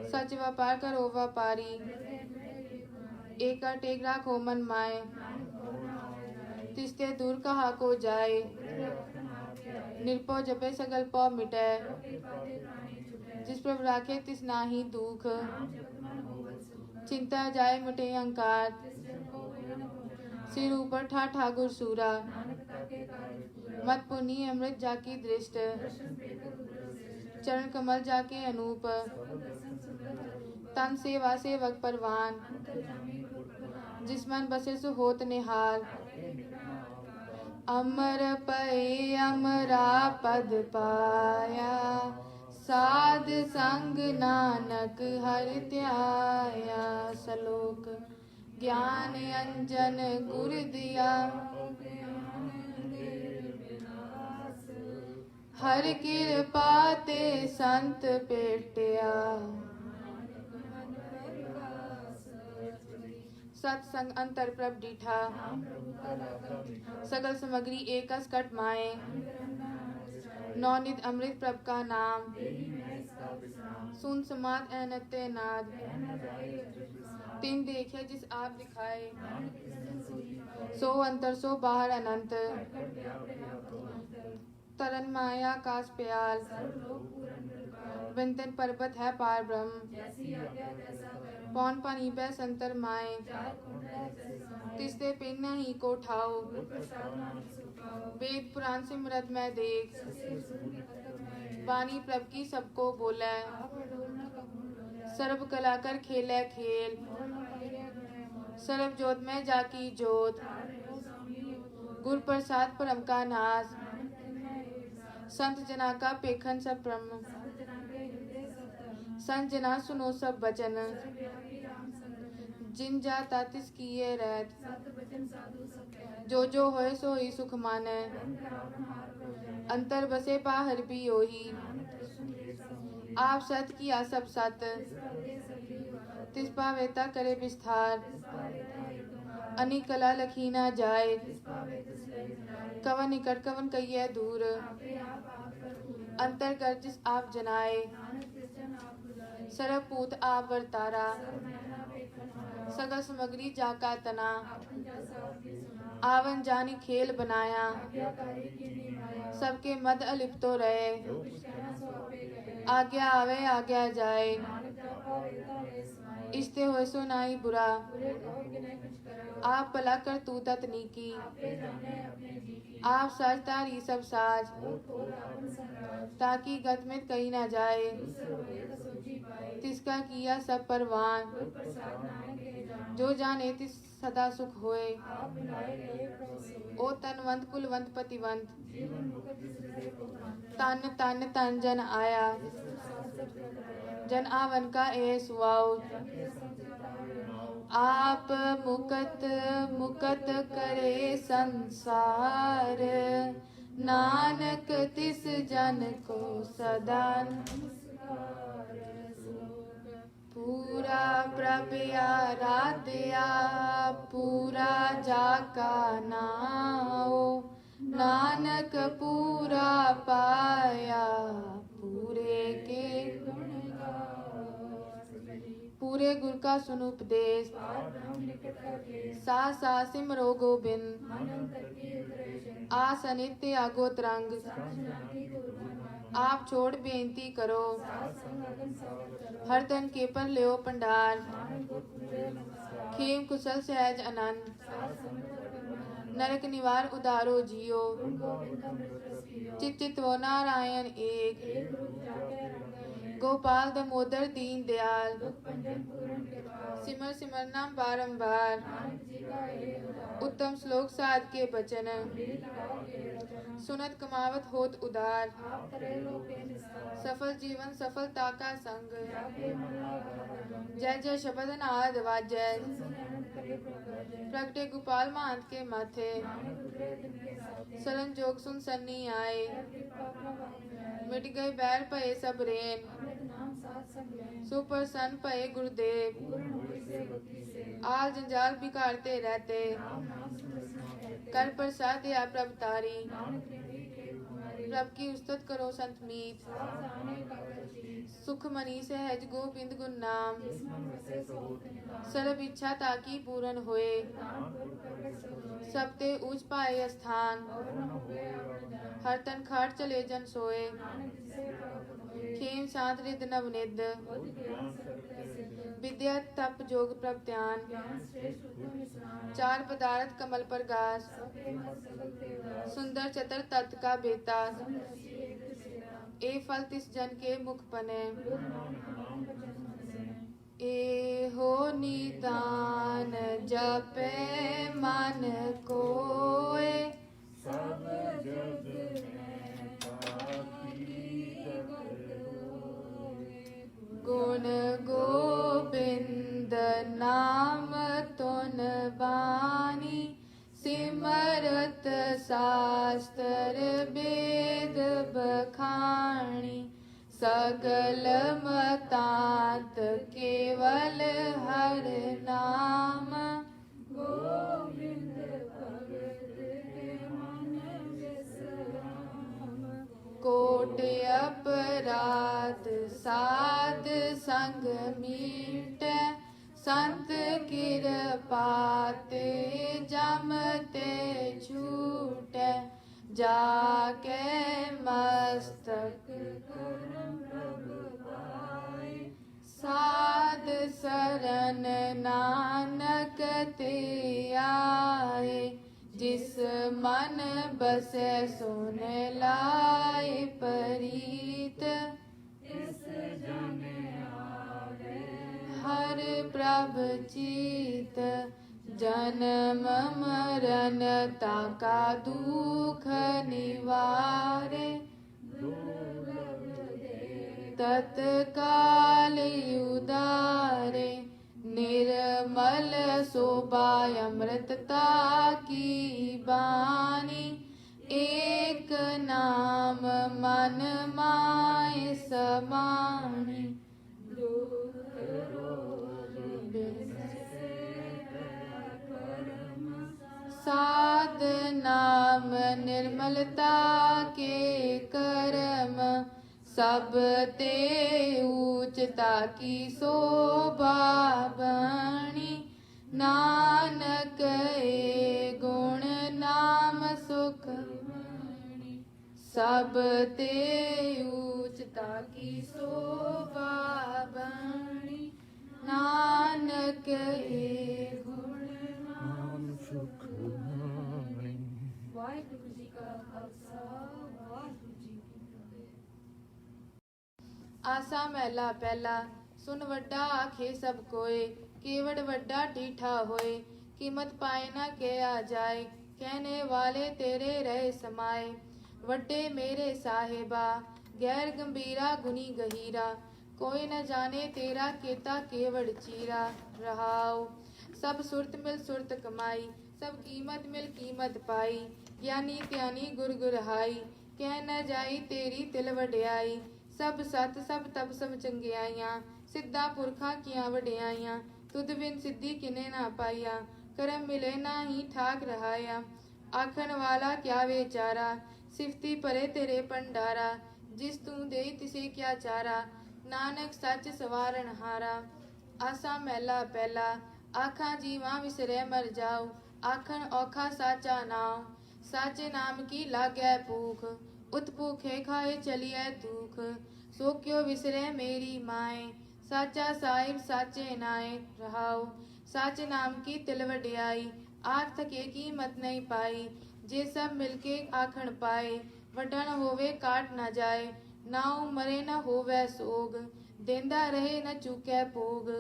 [SPEAKER 1] सच व्यापार करो व्यापारी एका टेक राखो मन माए तिस्ते दूर कहा को जाए निरपो जपे सगल पौ मिटे जिस प्रभ राखे तिस नाही दुख चिंता जाए मिटे अहंकार सिर ऊपर ठा ठाकुर सूरा मत पुनी अमृत जाकी दृष्ट चरण कमल जाके अनूप तन सेवा सेवक परवान जिस मन बसे सो होत निहाल अमर पए अमरा पद पाया साध संग नानक हर त्याया सलोक ज्ञान अंजन गुर दिया हर कृपा ते संत पेटिया सत्संग अंतर प्रभ डीठा सकल सामग्री एकस कट माए नौनित अमृत प्रभ का नाम सुन समात अनत्य नाद तिन देखे जिस आप दिखाए सो अंतर सो बाहर अनंत तरन माया कास प्याल विंतन पर्वत है पार ब्रह्म पौन पानी पै संतर माए तिस्ते पिन नहीं को ठाओ वेद पुराण सिमरत मैं देख वाणी प्रभ की सबको बोले सर्व कला कर खेले खेल सर्व जोत में जाकी जोत गुर प्रसाद परम का नाश संत जना का पेखन सब ब्रह्म संत जना सुनो सब वचन जिन जाता तिस किए रहत जो होए सो ही सुख माने अंतर बसे बाहर भी ओही आप सत किया सब सत तिस पावेता करे विस्तार अनेक कला लखी ना जाए कवन निकट कवन कहिए दूर अंतर कर जिस आप जनाए सरपूत आप वर्तारा सगल सामग्री जाका तना आवन जानी खेल बनाया सबके मद अलिप्तो रहे आज्ञा आवे आज्ञा जाए इस्ते होए सो नाई बुरा आप भला कर तू ततनीकी आप साज तारी सब साज ताकि गत में कहीं ना जाए तिसका किया सब परवान जो जाने तिस सदा सुख होए ओ तनवंत कुलवंत पतिवंत तन तन तन जन आया जन आवन का ए सुआओ आप मुकत मुकत करे संसार नानक तिस जन को सदा पूरा प्रभया राध्या पूरा जाका नाओ नानक पूरा पाया पूरे के पूरे गुर का सुन उपदेश सा सा सिमरो गोबिंद आस अनित्य आगो तरंग आप छोड़ बेनती करो हर तन के पर लियो पंडार खेम कुशल सहज आनंद नरक निवार उदारो जियो चित चित वो नारायण एक गोपाल दमोदर दीन दयाल सिमर सिमर नाम बारंबार उत्तम श्लोक साध के बचन सुनत कमावत होत उदार सफल जीवन सफलता का संग जय जय शब्द नाद वाजय प्रगटे गोपाल महंत के माथे सरन जोग सुन सन्नी आए मिट गए बैर पए सब रेन सुप्रसन्न पए गुरुदेव आल जंजाल बिगाड़ते रहते कर प्रसाद या प्रभ तारी प्रभ की उस्तत करो संत मीत।
[SPEAKER 2] साथ जाने भगत जीत।
[SPEAKER 1] सुख मनी सहज गोबिंद गुण नाम।
[SPEAKER 2] जिस मन बसे सो होत निदान।
[SPEAKER 1] सर्व इच्छा ताकी पूरन होए।
[SPEAKER 2] दान पुरख प्रगट सब होए।
[SPEAKER 1] सब ते ऊंच पाए स्थान।
[SPEAKER 2] और न होवे अवर जान।
[SPEAKER 1] हर तन खाट चले जन सोए।
[SPEAKER 2] नानक जिसे प्राप्त होए।
[SPEAKER 1] खेम शांत रिद नव निध।
[SPEAKER 2] बुद्धि ज्ञान सर्वत्र सिद्ध।
[SPEAKER 1] विद्या तप जोग प्रभ ध्यान।
[SPEAKER 2] ज्ञान श्रेष्ठ उत्तम स्नान।
[SPEAKER 1] चार पदार्थ कमल पर गास।
[SPEAKER 2] सबके मत सकल देवदास।
[SPEAKER 1] सुंदर चतर तत् का बेता।
[SPEAKER 2] समदर्शी एक सेना।
[SPEAKER 1] ए फल तिस जन के मुख पने।
[SPEAKER 2] बुद्ध नाम भजन मन से।
[SPEAKER 1] ए हो निदान जपे मन कोय।
[SPEAKER 2] सब जग में ताकी जगत होए।
[SPEAKER 1] गुण गोबिंद नाम तुन बानी। सिमरत शास्त्र वेद बखानी। सगल मतांत केवल हर नाम।
[SPEAKER 2] गोविंद भगत के मन विश्राम।
[SPEAKER 1] कोट अपराध साध संग मीट। संत कृपाते जमते छूट। जाके मस्तक
[SPEAKER 2] करम प्रभ पाए।
[SPEAKER 1] साध सरन नानक ते आए। जिस मन बसे सुन लाए परीत।
[SPEAKER 2] इस जन आवे।
[SPEAKER 1] हर प्रभ चीत। जन्म मरण ताका दुख निवारे।
[SPEAKER 2] दुर्लभ दे।
[SPEAKER 1] तत्काल उदारे। निर्मल शोभा अमृतता की बानी। एक नाम मन माय समानी।
[SPEAKER 2] दुख रोग बिसरे दया करम।
[SPEAKER 1] साध नाम निर्मलता के कर्म। सब ते ऊंचता की शोभा बनी। नानक ए गुण नाम सुख बनी। सब ते ऊंचता की शोभा बनी। नानक ए गुण नाम सुख बनी।
[SPEAKER 2] वाहिगुरु जी का खालसा वाहिगुरु जी की फतेह।
[SPEAKER 1] आसा महला पहला। सुन वड्डा आखे सब कोय। केवड़ वड्डा ठीठा होए। कीमत पाए ना किया जाए। कहने वाले तेरे रहे समाए। वड्डे मेरे साहिबा गैर गंभीरा गुनी गहीरा। कोई न जाने तेरा केता केवड़ चीरा। रहाओ सब सुरत मिल सुरत कमाई। सब कीमत मिल कीमत पाई। ज्ञानी त्यानी गुर गुरहाई। कह न जाई तेरी तिल वड्याई। सब सत सब तब सब चंगियाइयां। सिद्धा पुरखा किया वड्याइयां। तुद बिन सिद्धि किने ना पाइया। करम मिले ना ही ठाक रहाया। आखन वाला क्या बेचारा। सिफती परे तेरे भंडारा। जिस तू दे तिसे क्या चारा। नानक सच सवारण हारा। आसा महला पहला। आखा जीवा विसरे मर जाओ। आखन औखा साचा नाम। साचे नाम की लागै भूख। उत भूखे खाए चलिए दुख। सो क्यों विसरे मेरी माए। साचा साहिब साचे नाए। रहाओ साचे नाम की तिल वड्याई। आख थके कीमत नहीं पाई। जे सब मिलके आखण पाए। वडन होवे काट न जाए। नाउ मरे न होवे सोग। देंदा रहे न चूकै भोग।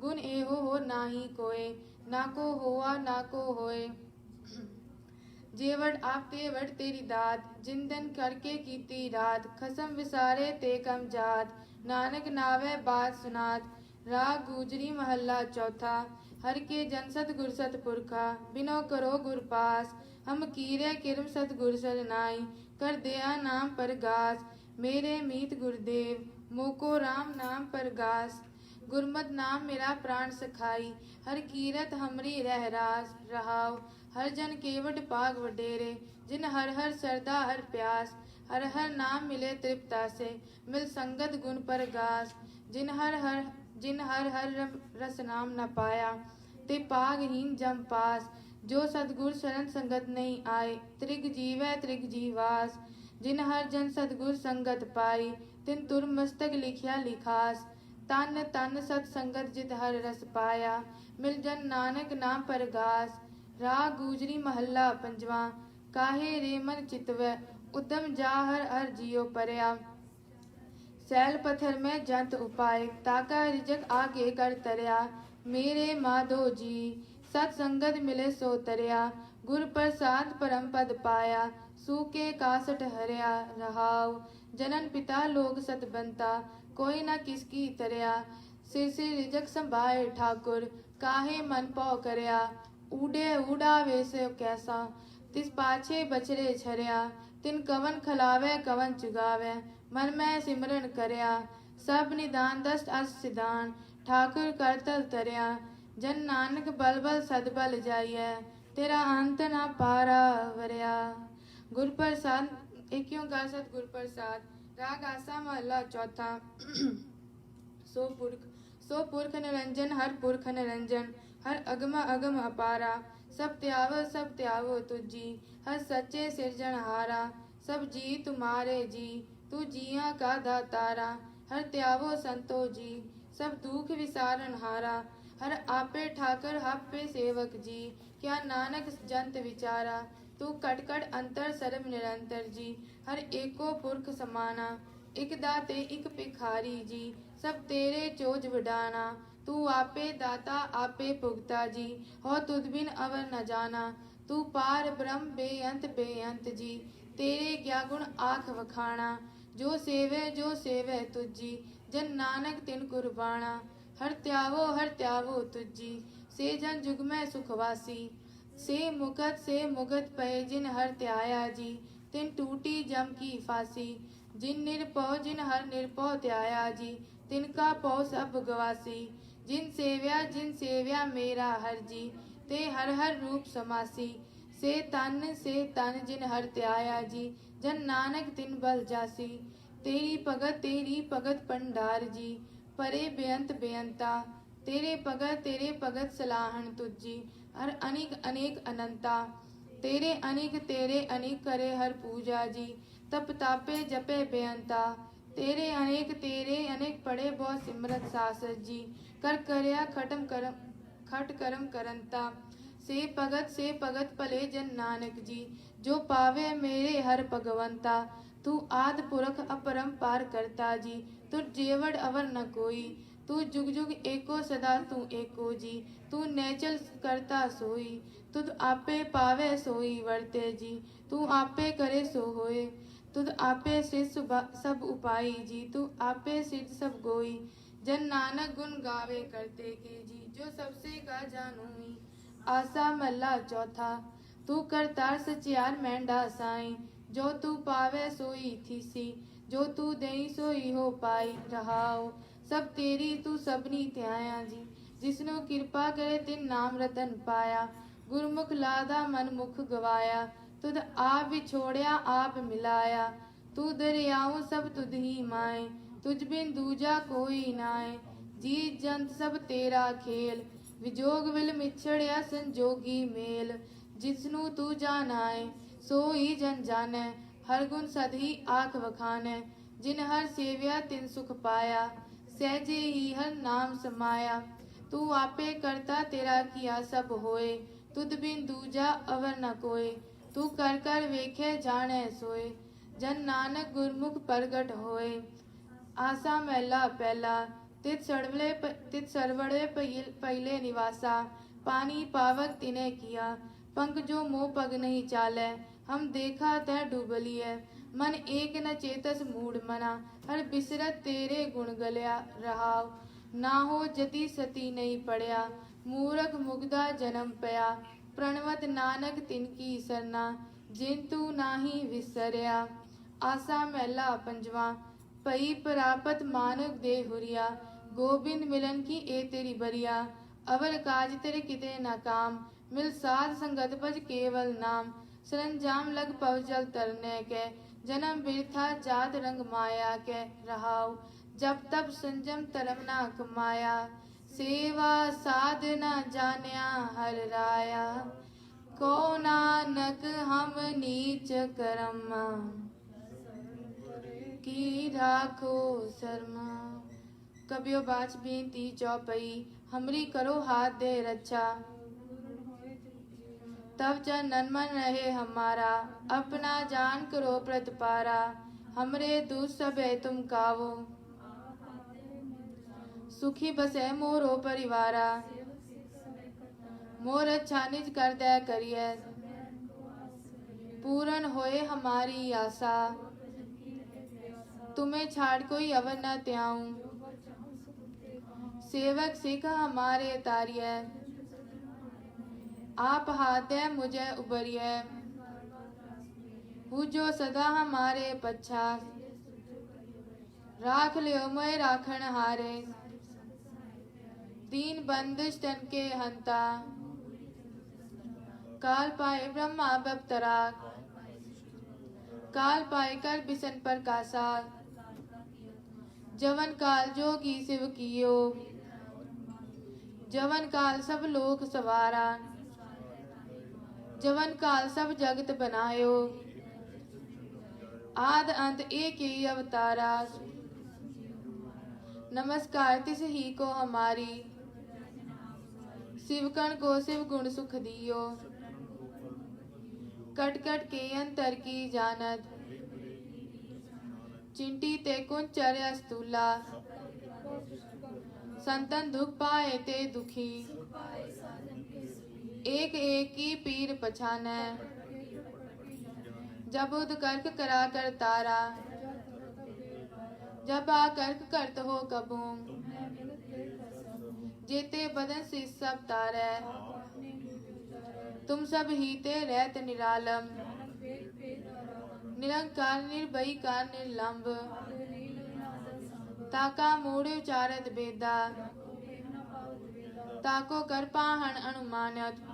[SPEAKER 1] गुण एहो हो नाही कोय। ना को होआ ना को होए। जेवड़ आप तेवड़ तेरी दात। जिंदन करके कीती रात। खसम विसारे ते कम जात। नानक नावे बात सुनात। राग गुजरी महला चौथा। हर के जन सत गुर सत पुरखा। बिनो करो गुर पास। हम कीरे किरम सत गुर सरनाई। कर दिया नाम पर गास। मेरे मीत गुरुदेव मोको राम नाम पर गास। गुरमत नाम मेरा प्राण सखाई। हर कीरत हमरी रह रास। रहाओ हर जन केवट पाग वडेरे। जिन हर हर सरदा हर प्यास। हर हर नाम मिले तृप्ता से, मिल संगत गुण पर गास। जिन हर हर रस नाम न पाया, ते पागहीन जम पास। जो सतगुर शरण संगत नहीं आए, त्रिग जीवै त्रिग जीवास। जिन हर जन सतगुर संगत पाई, तिन तुर मस्तक लिखिया लिखास। तन तन सत संगत जित हर रस पाया, मिल जन नानक नाम परगास। राग गुजरी महला पंजवा, काहे रे मन चितवै, उद्यम जा हर हर जियो परया। सैल पत्थर में जंत उपाय, ताका रिजक आगे कर तरया। मेरे माधो जी सत संगत मिले सो तरया, गुर प्रसाद परम पद पाया। सूके कासट हरया रहाव, जनन पिता लोग सत बनता, कोई न किसकी तरया। सिर सिर रिजक संभाए ठाकुर, काहे मन पौ करया। ऊडे ऊडावे से कैसा, तिस पाछे बछरे छरया। तिन कवन खलावे कवन चुगावे, मन में सिमरन करया। सब निदान दस्त अस सिदान, ठाकुर करतल तरया। जन नानक बल बल सदबल जाइए, तेरा अंत ना पारा वरया। गुर प्रसाद एक ओंकार सतगुर प्रसाद। राग आसा महला चौथा। सो पुरख निरंजन हर पुरख निरंजन, हर अगम अगम अपारा। सब त्यावो तुझी, हर सच्चे सिरजनहारा। सब जी तुम्हारे जी, तू जिया का दातारा। हर त्यावो संतो जी, सब दुख विसारन हारा। हर आपे ठाकर हापे सेवक जी, क्या नानक जंत विचारा। तू कटकट अंतर सर्व निरंतर जी, हर एको पुरख समाना। इक दाते इक भिखारी जी, सब तेरे चोज वडाना। तू आपे दाता आपे भुगता जी, हो तुध बिन अवर न जाना। तू पार ब्रह्म बेअंत जी, तेरे क्या गुण आख वखाना। जो सेवे तुझी, जन नानक तिन कुर्बाना। हर त्यावो तुझी, से जन जुग में सुखवासी। से मुकत पए जिन हर त्याया जी, तिन टूटी जम की फांसी। जिन हर निरपौ त्याया जी, तिनका पौ सब गवासी। जिन सेव्या मेरा हर जी, ते हर हर रूप समासी। से तन जिन हर त्याया जी, जन नानक तिन बल जासी। तेरी भगत पंडार जी, परे बेअंता। तेरे भगत सलाहन तुझी, हर अनेक अनंता। तेरे अनेक करे हर पूजा जी, तप तापे जपे बेअंता। तेरे अनेक पड़े बहुत सिमरत सासत जी, करया खट करम करंता। से भगत पले जन नानक जी, जो पावे मेरे हर भगवंता। तू आद पुरख अपरंपार करता जी, तुर जेवड़ अवर न कोई। तू जुग जुग एको सदा तू एको जी, तू नेचल करता सोई। तुद आपे पावे सोई वर्ते जी, तू आपे करे सो होए। तुद आपे सिद्ध सब उपाई जी, तू आपे सिद्ध सब गोई। जन नानक गुण गावे करते के जी, जो सबसे का जानूई। आसा महला चौथा। तू करतार सचियार मेंढा साई, जो तू पावे सोई थीसी। जो तू देई सोई हो पाई रहाओ, सब तेरी तू सबनी त्याया जी। जिसनु कृपा करे तिन नाम रतन पाया, गुरमुख लादा मन मुख गवाया। तुद आप विछोड़या आप मिलाया, तू दरियाओं सब तुद ही माए। तुझ बिन दूजा कोई नाए, जी जंत सब तेरा खेल। विजोग विल मिछड़या संजोगी मेल, जिसनु तू जानाए सोई जन जाने। हर गुण सद ही आख वखाने, जिन हर सेव्या तिन सुख पाया। सहजे ही हर नाम समाया, तू आपे करता तेरा किया सब होए। तुद बिन दूजा अवर न कोय, तू कर वेखे जाने सोए। जन नानक गुरमुख प्रगट होए। आसा महला पहला। तित सरवड़े पहिले निवासा, पानी पावक तिने किया। पंख जो मोह पग नहीं चाले, हम देखा तै डूबलिए। मन एक न चेतस मूड मना, हर बिसरत तेरे गुण गल्या रहाव। ना हो जति सती नहीं पड़या, मूरख मुग्धा जन्म पया। प्रणवत नानक तिनकी सरना, जिन तू नाही विसरया। आसा महला पंजवा। पई प्रापत मानव दे हुरिया, गोबिंद मिलन की ए तेरी बरिया। अवर काज तेरे किते न काम, मिल साध संगत भज केवल नाम। सरंजाम लग पव जल तरने के, जन्म बिरथा जात रंग माया के रहाऊ, जब तब संजम तरम ना कमाया, सेवा साधना जान्या हर राया, को नानक हम नीच कर्मा, की राखो शर्मा। कबियो बाच बेनती चौपई, हमरी करो हाथ दे रक्षा, तब चंदन मन रहे हमारा, अपना जान करो प्रतिपारा, हमरे दूध सबे तुम कावो, सुखी बसे मोरो परिवारा, मोर अच्छा निज कर दे करिए, पूरन होए हमारी आशा, तुम्हें छाड़ कोई अवर न त्याऊं, सेवक सिख हमारे तारिये, आप हाथ दे मुझे उबरिए, हूँ जो सदा हमारे पच्छा, राख लियो मैं राखण हारे, दीन बंदिश तन के हंता, काल पाए ब्रह्मा बपतरा, काल पाए कर बिसन पर कासा, जवन काल जोगी शिव कियो, जवन काल सब लोक सवारा, जवन काल सब जगत बनायो, आद अंत एक ही अवतारा, नमस्कार तिस ही को हमारी, शिवकण को शिव गुण सुख दियो, कट कट के अंतर की जानत, चिंटी ते कुंचर अस्तूला, संतन दुख पाए ते दुखी, एक एक की पीर पछाने, जब उद कर्क करा कर तारा, जब आ कर्क करत हो कबू, जेते बदन से सब तारे, तुम सब ही ते रहत निरालम, निरंकार निर्भय का निर्लंब, ताका मूढ़ उचारत बेदा, ताको कर पाहन अनुमानत,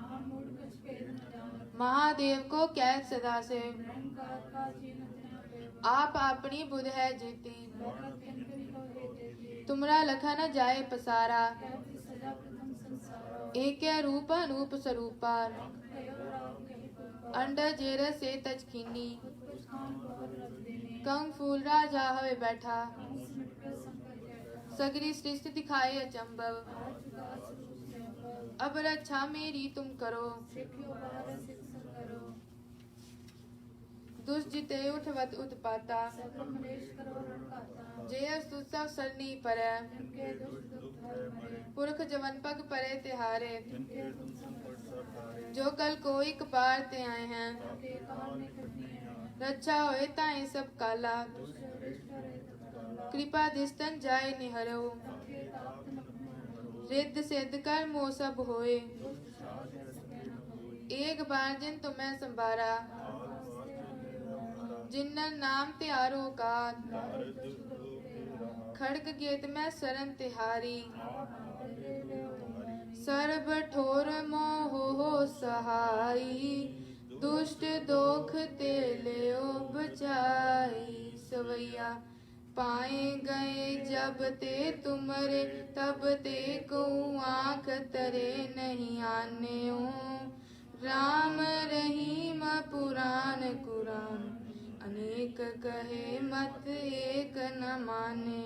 [SPEAKER 1] महादेव को कैद सदा से, आप अपनी बुध है जीती, तुमरा लखन जाए पसारा, एक रूप अनूप स्वरूपा, अंड जेर से तजकीनी, कंग फूल राजा हवे बैठा, सगरी सृष्टि दिखाए अचंभव, अब रक्षा मेरी तुम करो, दुष्ट जिते उठवत उत्पाता, जय सुसव सरनी परे, पुरख जवन पग परे तिहारे, जो कल कोई कपार ते आए हैं, रक्षा होए ताई सब काला, कृपा दिस्तन जाए निहरो, रिद्ध सिद्ध कर मोह सब होए, एक बार जिन तुम्हें संभारा, जिन्नर नाम त्यारो का, खड़ग गेत में सरन तिहारी, सर्ब ठोर मोह हो सहाई, दुष्ट दोख ते लियो बचाई, सवैया पाए गए जब ते तुमरे, तब ते को आँख तरे नहीं आने, राम रहीम पुराण कुरान, अनेक कहे मत एक न माने,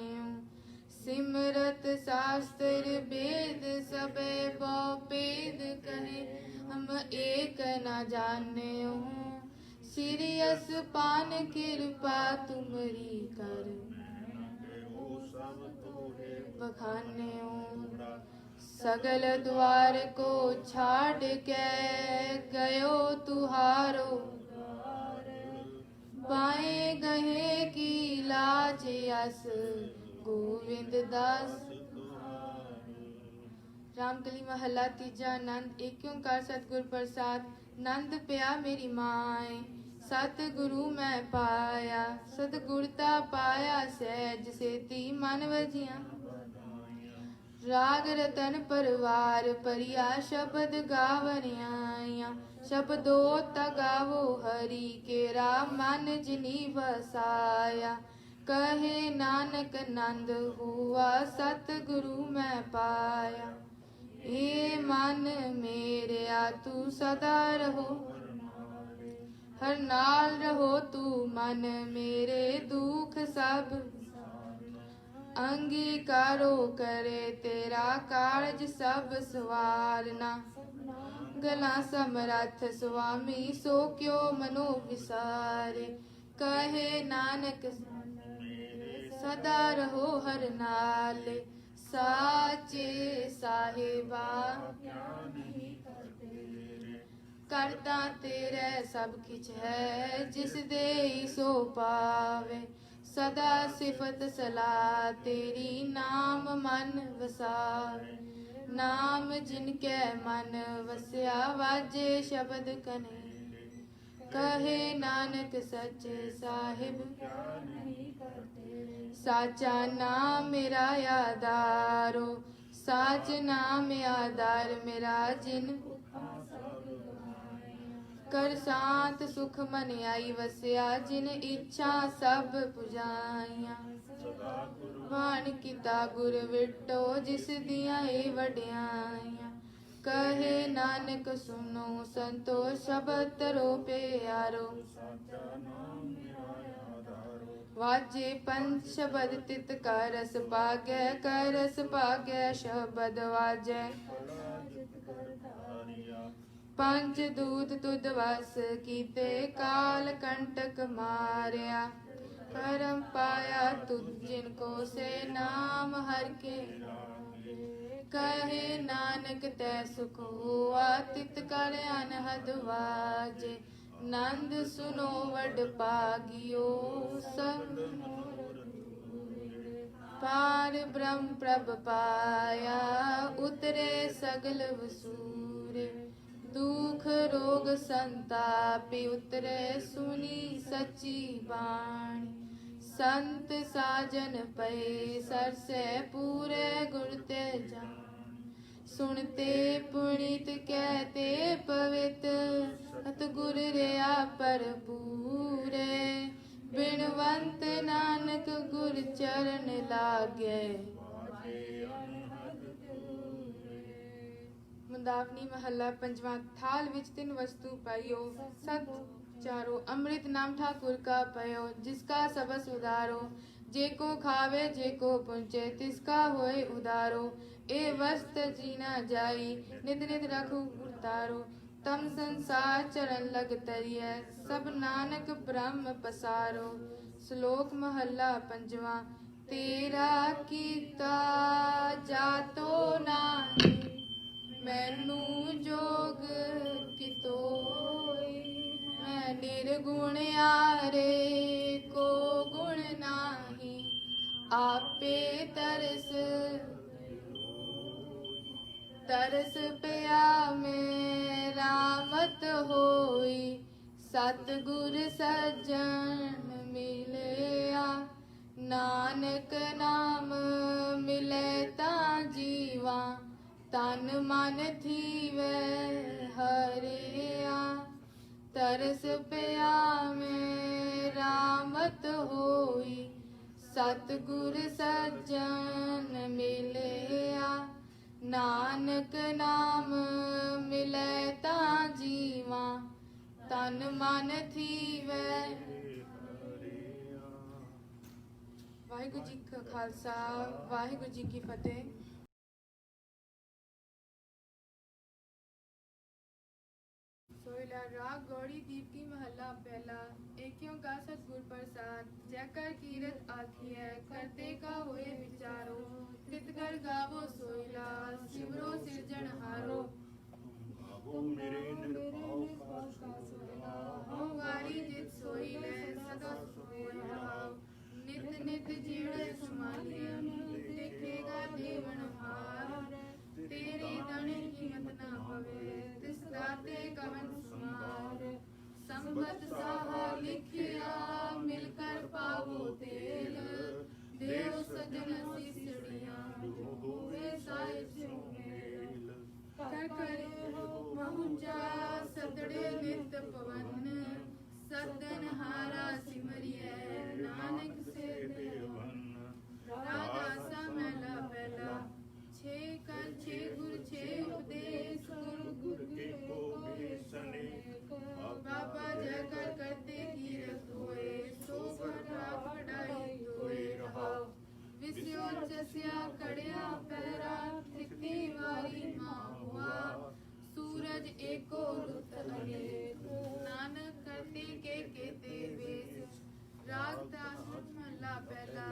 [SPEAKER 1] सिमरत शास्त्र वेद सबे बहुपेद कहे, हम एक न जाने, सिरियस पान कृपा तुमरी कर, बखाने, सगल द्वार को छाड़ के गयो तुहारो, पाए गहे की लाज यस गोविंद दास। रामकली महला तीजा। नंद एक ओंकार सतगुर प्रसाद। नंद पिया मेरी माए, सतगुरु मैं पाया, सतगुरता पाया सहज सेती मन वजिया। राग रतन परवार परिया शब्द गावन आया शब्दो तगावो हरि केरा मन जिनी बसाया कहे नानक नंद हुआ सतगुरु मैं पाया हे मन मेरे तू सदा रहो हर नाल रहो तू मन मेरे दुख सब अंगीकारो करे तेरा कारज सब सवारना गला समरथ स्वामी सो क्यों मनो विसारे कहे नानक सदा रहो हर नाल साचे साहिबा करता तेरे सब किछ है जिस दे सो पावे सदा सिफत सलाह तेरी नाम मन वसावे नाम जिनके मन वस्या वाजे शब्द कने कहे नानक सच्चे साहिब साचा नाम मेरा यादारो साच नाम यादार मेरा जिन कर शांत सुख मन आई वस्या जिन इच्छा सब पुजाइया वाण किता गुर विटो जिस दिया ए वड्याइया कहे नानक सुनो संतो शब्द तरो प्यारो वाजे पंच शब्द तित का रस पागै कर रस पागै शब्द वाजै पंच दूत तुद वस कीते काल कंटक मारिया करम पाया तुझ जिनको से नाम हर के कहे नानक तै सुख हुआ तित कर अनहद वाजे नंद सुनो वड पागियो सब पार ब्रह्म प्रभ पाया उतरे सगल वसूरे दुख रोग संतापि उतरे सुनी सच्ची बाणी संत साजन पै सरसे पूरे गुर ते जान सुनते पुनीत कहते पवित अत गुर रया पर पूरे बिनवंत नानक गुर चरण लागे मुंदावनी महला पंजवा थाल विच तिन वस्तु पाइयो सत चारो अमृत नाम ठाकुर का पयो जिसका सबस उदारो जेको खावे जेको पुंचे तिसका होए उदारो ए वस्त जीना जाई नित नित रखु उतारो तम संसार चरण लग तरिय सब नानक ब्रह्म पसारो श्लोक महला पंजवा तेरा कीता जातो नाही मैनू जोग कितोई मैं निर्गुण यारे को गुण नाही आपे तरस तरस पिया मेरा मत होई सतगुर सज्जन मिलया नानक नाम मिले ता जीवा तन मन थीवे हरिया तरस पिया मेरा मत होई सतगुर सज्जन मिलया नानक नाम मिले ता जीवा तन मन थीवे। वाहिगुरु जी का खालसा वाहिगुरु जी की फतेह। सोइला राग गौड़ी दीप की महला पहला एकियों का सतगुर प्रसाद जयकर कीरत आखी है करते का हुए विचारो तितकर गावो सोइला शिवरो सिरजन हारो
[SPEAKER 3] मेरे निर्भाव का सोइला
[SPEAKER 1] हो वारी जित सोइले सदा सोइला नित नित जीव समालिया देखेगा देवन हार तेरी दण कीमत ना पवे तिस दाते कवन सुमार संबत साहा लिखिया मिलकर पावो तेल देव सजन सिसड़िया होवे सा विस्यो चस्या कड़िया पैरा तिथि वारी माँ हुआ सूरज एको रुत अनेक नानक करते के केते वेश राग दास महला पहला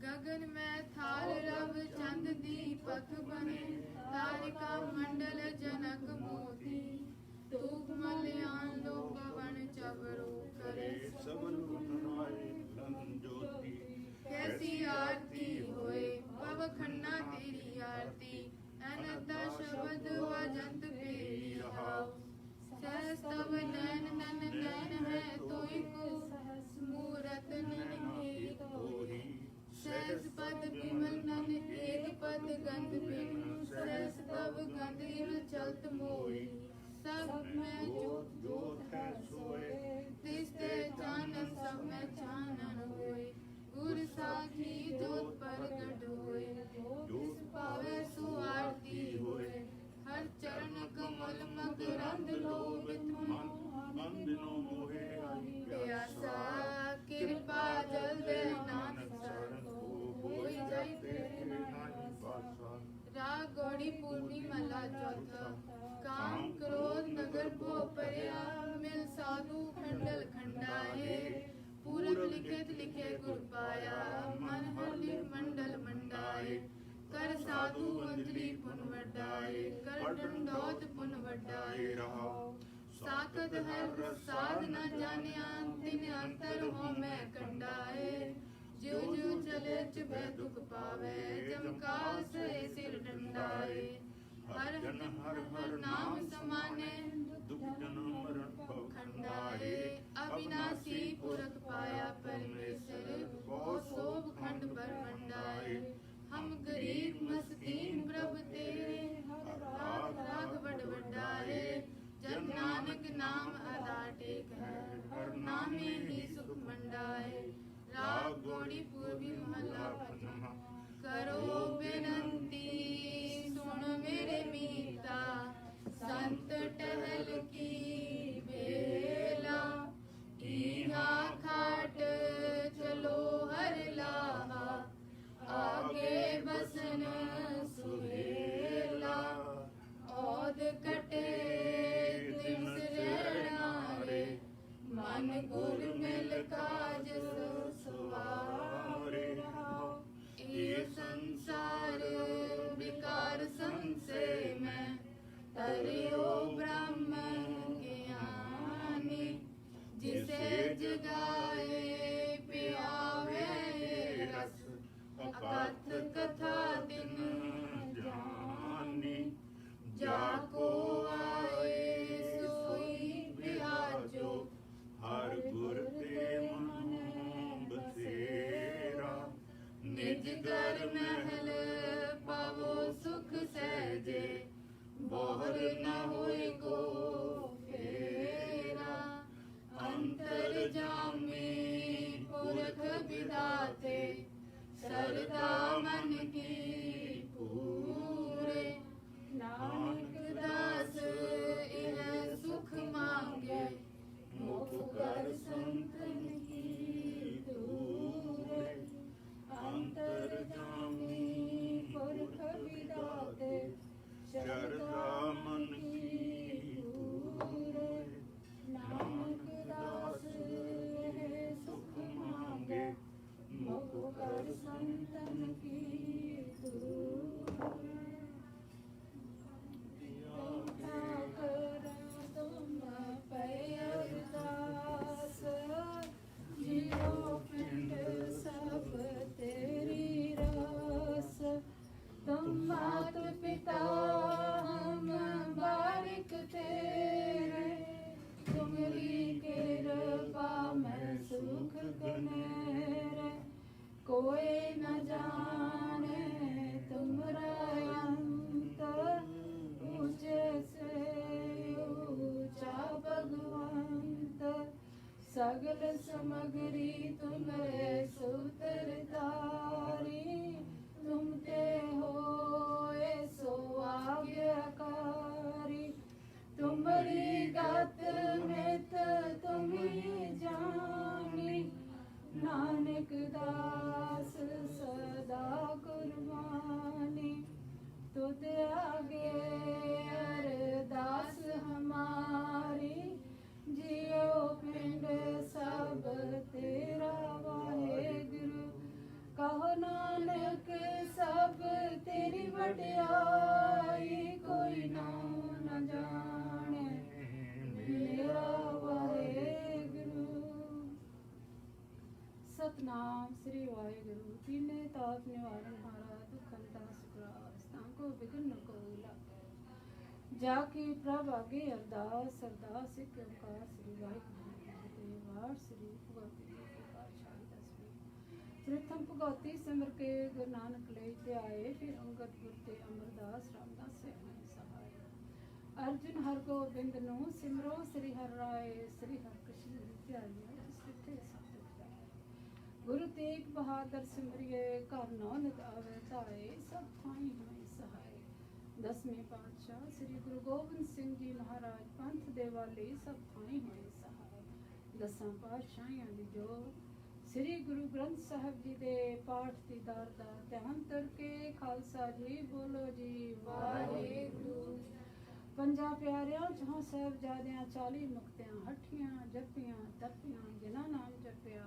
[SPEAKER 1] गगन में थाल रव चंद दीपक बने तारिका मंडल जनक मोती तूप मलयान लो पवन चवरो करे
[SPEAKER 3] सबल बनाए लन ज्योति
[SPEAKER 1] कैसी आरती होए पव खन्ना तेरी आरती अनंत शब्द वजंत पेरी रहाओ सहस तव नैन नन नैन है तोई को मूरत नन एक होई सहस पद विमल नन एक पद गंध बिन सहस तव गंध इल चलत मोई सब में जोत
[SPEAKER 3] जोत है सोए
[SPEAKER 1] तिस्ते चानन सब में चानन होए गुर साखी जोत प्रगट होए जिस पावे सो आरती होए हर चरण कमल मकरंद लोभित मन
[SPEAKER 3] बंधनों मोहे आई
[SPEAKER 1] प्यासा कृपा जल दे नानक शरण होई जाई तेरे
[SPEAKER 3] नहीं पासा
[SPEAKER 1] राग गौड़ी पूर्णिमा ला चौथा काम क्रोध नगर को परया मिल साधु खंडल खंडाए पूरब लिखित लिखे गुर पाया मन हर मंडल मंडाए कर साधु अंजलि पुन वड्डाए कर दंडोत पुन वड्डाए
[SPEAKER 3] रहा
[SPEAKER 1] साकत हर साध न जानिया तिन अंतर हो मैं कंडाए जो जो चले चुभे दुख पावे जमकाल से सिर डंडाए हर हर हर नाम समाने
[SPEAKER 3] दुख जन्म मरण भव
[SPEAKER 1] खंडाए अविनाशी पुरख पाया परमेश्वर वो शोभ खंड पर मंडाए हम गरीब मस्कीन प्रभ तेरे राग राग बड़ वड्डाए जब नानक नाम अदा टेक है हर नामे ही सुख मंडाए राग गौड़ी पूर्वी महला पंचमा करो बेनंती सुन मेरे मीता संत टहल की बेला ईहा खाट चलो हर लाहा आगे बसन सुहेला औद कटे दिन रे मन गुर मिल काज सुवारे ये संसार विकार संशय में तरियो ब्रह्म ज्ञानी जिसे जगाए पियावे रस अकथ कथा दिन जानी जाको आए सोई बिराजो
[SPEAKER 3] हर गुर ते मन बसेरा
[SPEAKER 1] निज घर महल पावो सुख सहजे बोहर न होए को फेरा अंतर जामी पुरख विदाते सरदा मन की पूरे नानक दास इह सुख मांगे मुख कर संतन की दूरे
[SPEAKER 3] अंतर जामी
[SPEAKER 2] पुरख विदाते
[SPEAKER 3] शरदा मन की पूरे
[SPEAKER 2] नानक दास है सुख मांगे मुख कर संतन की दूर तुम पय अरदास जियो पिंड सब तेरी रास तुम मात पिता हम बारिक तेरे तुम्हारी कृपा में सुख गनेरे कोई न जाने तुमरा अंत ऊंचे से ऊंचा भगवंत सगल समग्री तुम्हारे सूत्र तारी तुम ते होए सो आज्ञाकारी तुम्हारी गत मित तुम ही जानी नानक दास सदा तारनहारा दुखंता सुग्रास तांको विघ्न को लागे जाकी प्रभ आगे अरदास अरदास एक ओंकार श्री वाहिगुरू जी वार श्री भगवती जी की पातशाही दसवीं प्रथम भगवती सिमर के गुरु नानक ले ध्याए फिर अंगद गुर ते अमरदास रामदास से हमें सहाय अर्जुन हर गोबिंद नु सिमरो श्री हर राय श्री हर कृष्ण ध्याया जिस सत्य गुरु तेग बहादुर सिमरिए कर नानक आवे ताए सब थाई हमें सहाय दसवें पातशाह श्री गुरु गोबिंद सिंह जी महाराज पंथ दे वाले सब थाई हमें सहाय दसां पातशाहियां दी जो श्री गुरु ग्रंथ साहिब जी दे पाठ दी दार दा ध्यान करके खालसा जी बोलो जी वाहिगुरू पंजा प्यारियां जहाँ साहिबजादियां 40 मुक्तियां हठियां जपियां तपियां जिन्हां नाम जपिया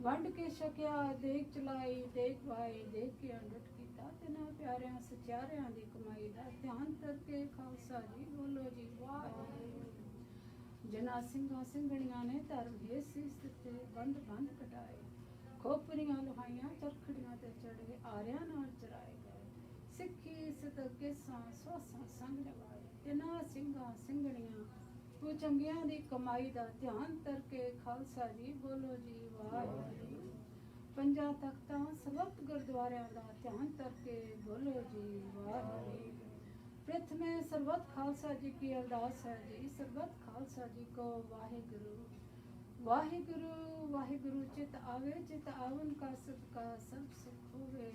[SPEAKER 2] वंड के छकिया देख चलाई देख वाई देख के अंडट कीता तिन्हां प्यारियां सचियारियां दी कमाई दा ध्यान करके खालसा जी बोलो जी वाहिगुरू जिन्हां ਸਿੰਘਾਂ ਸਿੰਘਣੀਆਂ ਨੇ ਧਰਮ ਦੇ ਸੀਸ ਦਿੱਤੇ ਬੰਦ ਬੰਦ ਕਟਾਏ ਖੋਪਰੀਆਂ ਲੁਹਾਈਆਂ ਚਰਖੜੀਆਂ ਤੇ ਚੜੇ ਆਰਿਆਂ ਨਾਲ ਚਰਾਏ ਗਏ ਸਿੱਖੀ ਸਤਕੇ ਸਵਾਸਾਂ ਸੰਗ ਲਵਾਏ ਤਿੰਨਾਂ ਸਿੰਘਾਂ ਸਿੰਘਣੀਆਂ ਤੂੰ ਚੰਗਿਆਂ ਦੀ ਕਮਾਈ ਦਾ ਧਿਆਨ ਕਰਕੇ ਖਾਲਸਾ ਜੀ ਬੋਲੋ ਜੀ ਵਾਹਿਗੁਰੂ ਪੰਜਾਂ ਤਖਤਾਂ ਸਰਬੱਤ ਗੁਰਦੁਆਰਿਆਂ ਦਾ ਧਿਆਨ ਕਰਕੇ ਬੋਲੋ ਜੀ ਵਾਹਿਗੁਰੂ प्रथमे सर्वत खालसा जी की अरदास है जी सर्वत खालसा जी को वाहिगुरु वाहिगुरु वाहिगुरु चित आवे चित आवन का सदका सब सुख होवे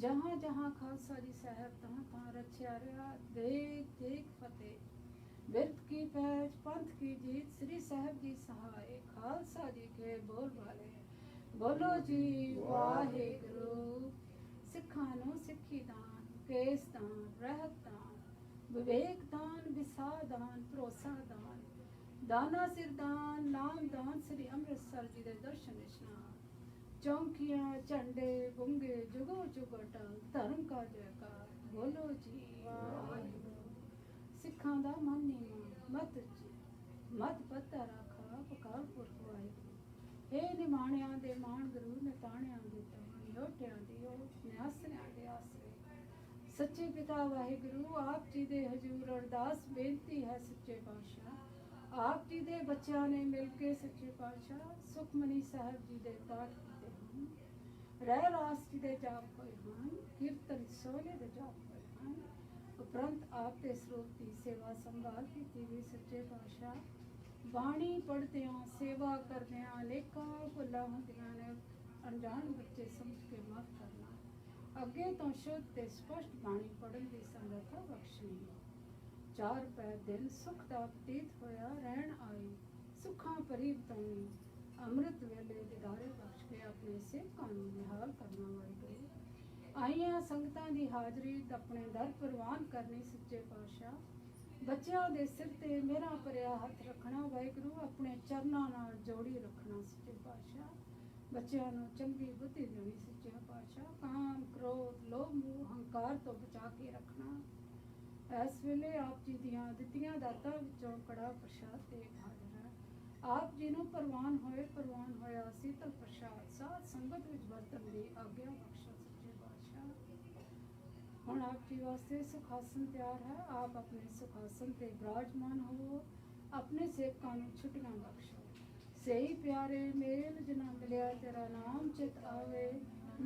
[SPEAKER 2] जहाँ जहाँ खालसा जी साहब तहाँ तहाँ रचिया रहा देख देख फतेह बिरत की पैज पंथ की जीत श्री साहब जी सहाय खालसा जी के बोल वाले बोलो जी वाहिगुरु सिखां नूं सिक्खी दान केस दान रहत दान विवेक दान विसा दान भरोसा दान दाना सिर दान नाम दान श्री अमृतसर जी दे दर्शन इशनान चौंकियां झंडे बुंगे जुगो जुगो टंग धर्म का जयकार बोलो जी वाहिगुरू सिखां दा मन नीवां मत जी मत पत्ता राखा पकाल पुरख वाहिगुरू हे निमाणियां दे मान गुरु निताणियां दे ताण योटियां दी ओ निआसरियां दे आसरे सच्चे पिता वाहिगुरु आप जी दे हजूर अरदास बेनती है सच्चे पातशाह आप जी दे बच्चों ने मिलके सच्चे पातशाह सुखमनी साहब जी दे पाठ कीते हैं रह रास जी दे जाप होए हैं कीर्तन सोहले दे जाप होए हैं उपरंत आप दे स्वरूप की सेवा संभाल कीती भी सच्चे पातशाह बाणी पढ़दियां सेवा करदियां अनेकां भुलां हुंदियां ने अनजान बच्चे समझ के माफ करना अगे तो शुद्ध ते स्पष्ट बाणी पढ़न की समर्था बख्शनी चार पै दिन सुख दा बतीत होया रहन आई सुखां भरी बतौनी अमृत वेले दिदारे बख्श के अपने सेवकां नूं निहाल करना वाहिगुरू आईयां संगतां दी हाजरी अपने दर प्रवान करनी सच्चे पातशाह बच्चों दे सिर ते मेरा भरिया हथ रखना वाहिगुरू अपने चरनां नाल जोड़ी रखना सच्चे पातशाह बच्चों नूं चंगी बुद्धि देनी सच्चे पातशाह काम क्रोध लोभ मोह हंकार तो बचा के रखना इस वेले आप जी दियां दित्तियां दातां विचों कड़ा प्रसाद ते हाज़र है आप जी नूं प्रवान होया शीतल प्रसाद साध संगत विच वरतन दी आग्या बख्शो सच्चे पातशाह हुण आप जी वास्ते सुखासन तैयार है आप अपने सुखासन ते विराजमान हो अपने सेवकां नूं छुट्टियां बख्शो सही प्यारे मेल जिन्हां मिलिया तेरा नाम चित आवे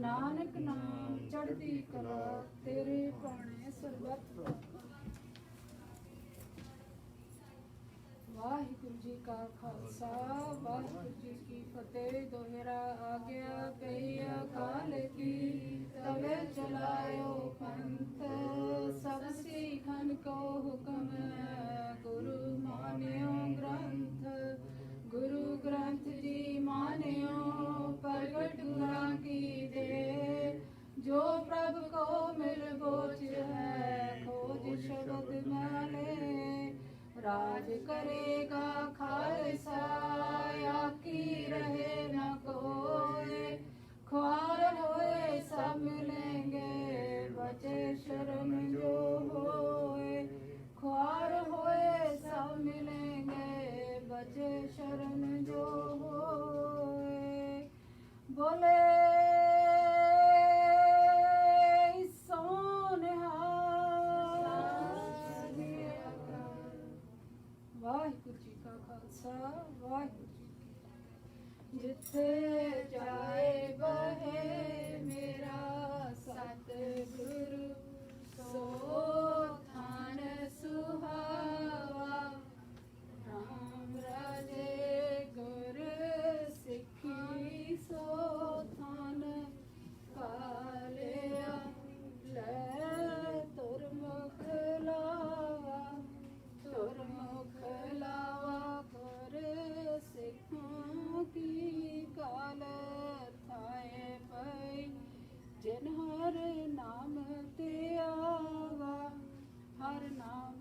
[SPEAKER 2] नानक नाम चढ़दी कला तेरे पाणे सरबत वाहिगुरू जी का खालसा वाहिगुरू जी की फतेह दोहरा आ गया कहिया काल की तवे चलायो पंथ सब सीखन को हुक्म गुरु मानियो ग्रंथ गुरु ग्रंथ जी मानियो प्रगट गुरां की दे जो प्रभु को मिल बोझ है खोज शब्द माने राज करेगा खालसा आकी रहे न कोई ख्वार होए सब मिलेंगे बचे शर्म जो होए ख्वार होए सब मिलेंगे बचे शरण जो होए बोले ਖਾਲਸਾ ਵਾਹਿਗੁਰੂ ਜੀ ਕੀ ਫਤਿਹ। ਜਿੱਥੇ ਜਾਏ ਬਹੇ ਮੇਰਾ ਸਤਿਗੁਰੂ, ਸੋ ਥਾਨ ਸੁਹਾਵਾ। ਰਾਮ ਰਾਜੇ ਗੁਰ ਸਿੱਖੀ, ਸੋ ਥਾਨ ਪਾਲਿਆ। ਲੈ ਤੁਰਮੁਖ ਲਾਵਾ, ਤੁਰਮੁਖ ਲਾਵਾ ਗੁਰ ਸਿੱਖਾਂ ਕੀ। ਕਾਲ ਥਾਏ ਪਈ ਜਿਨ ਹਰ ਨਾਮ ਤੇ ਆਵਾ, ਹਰ ਨਾਮ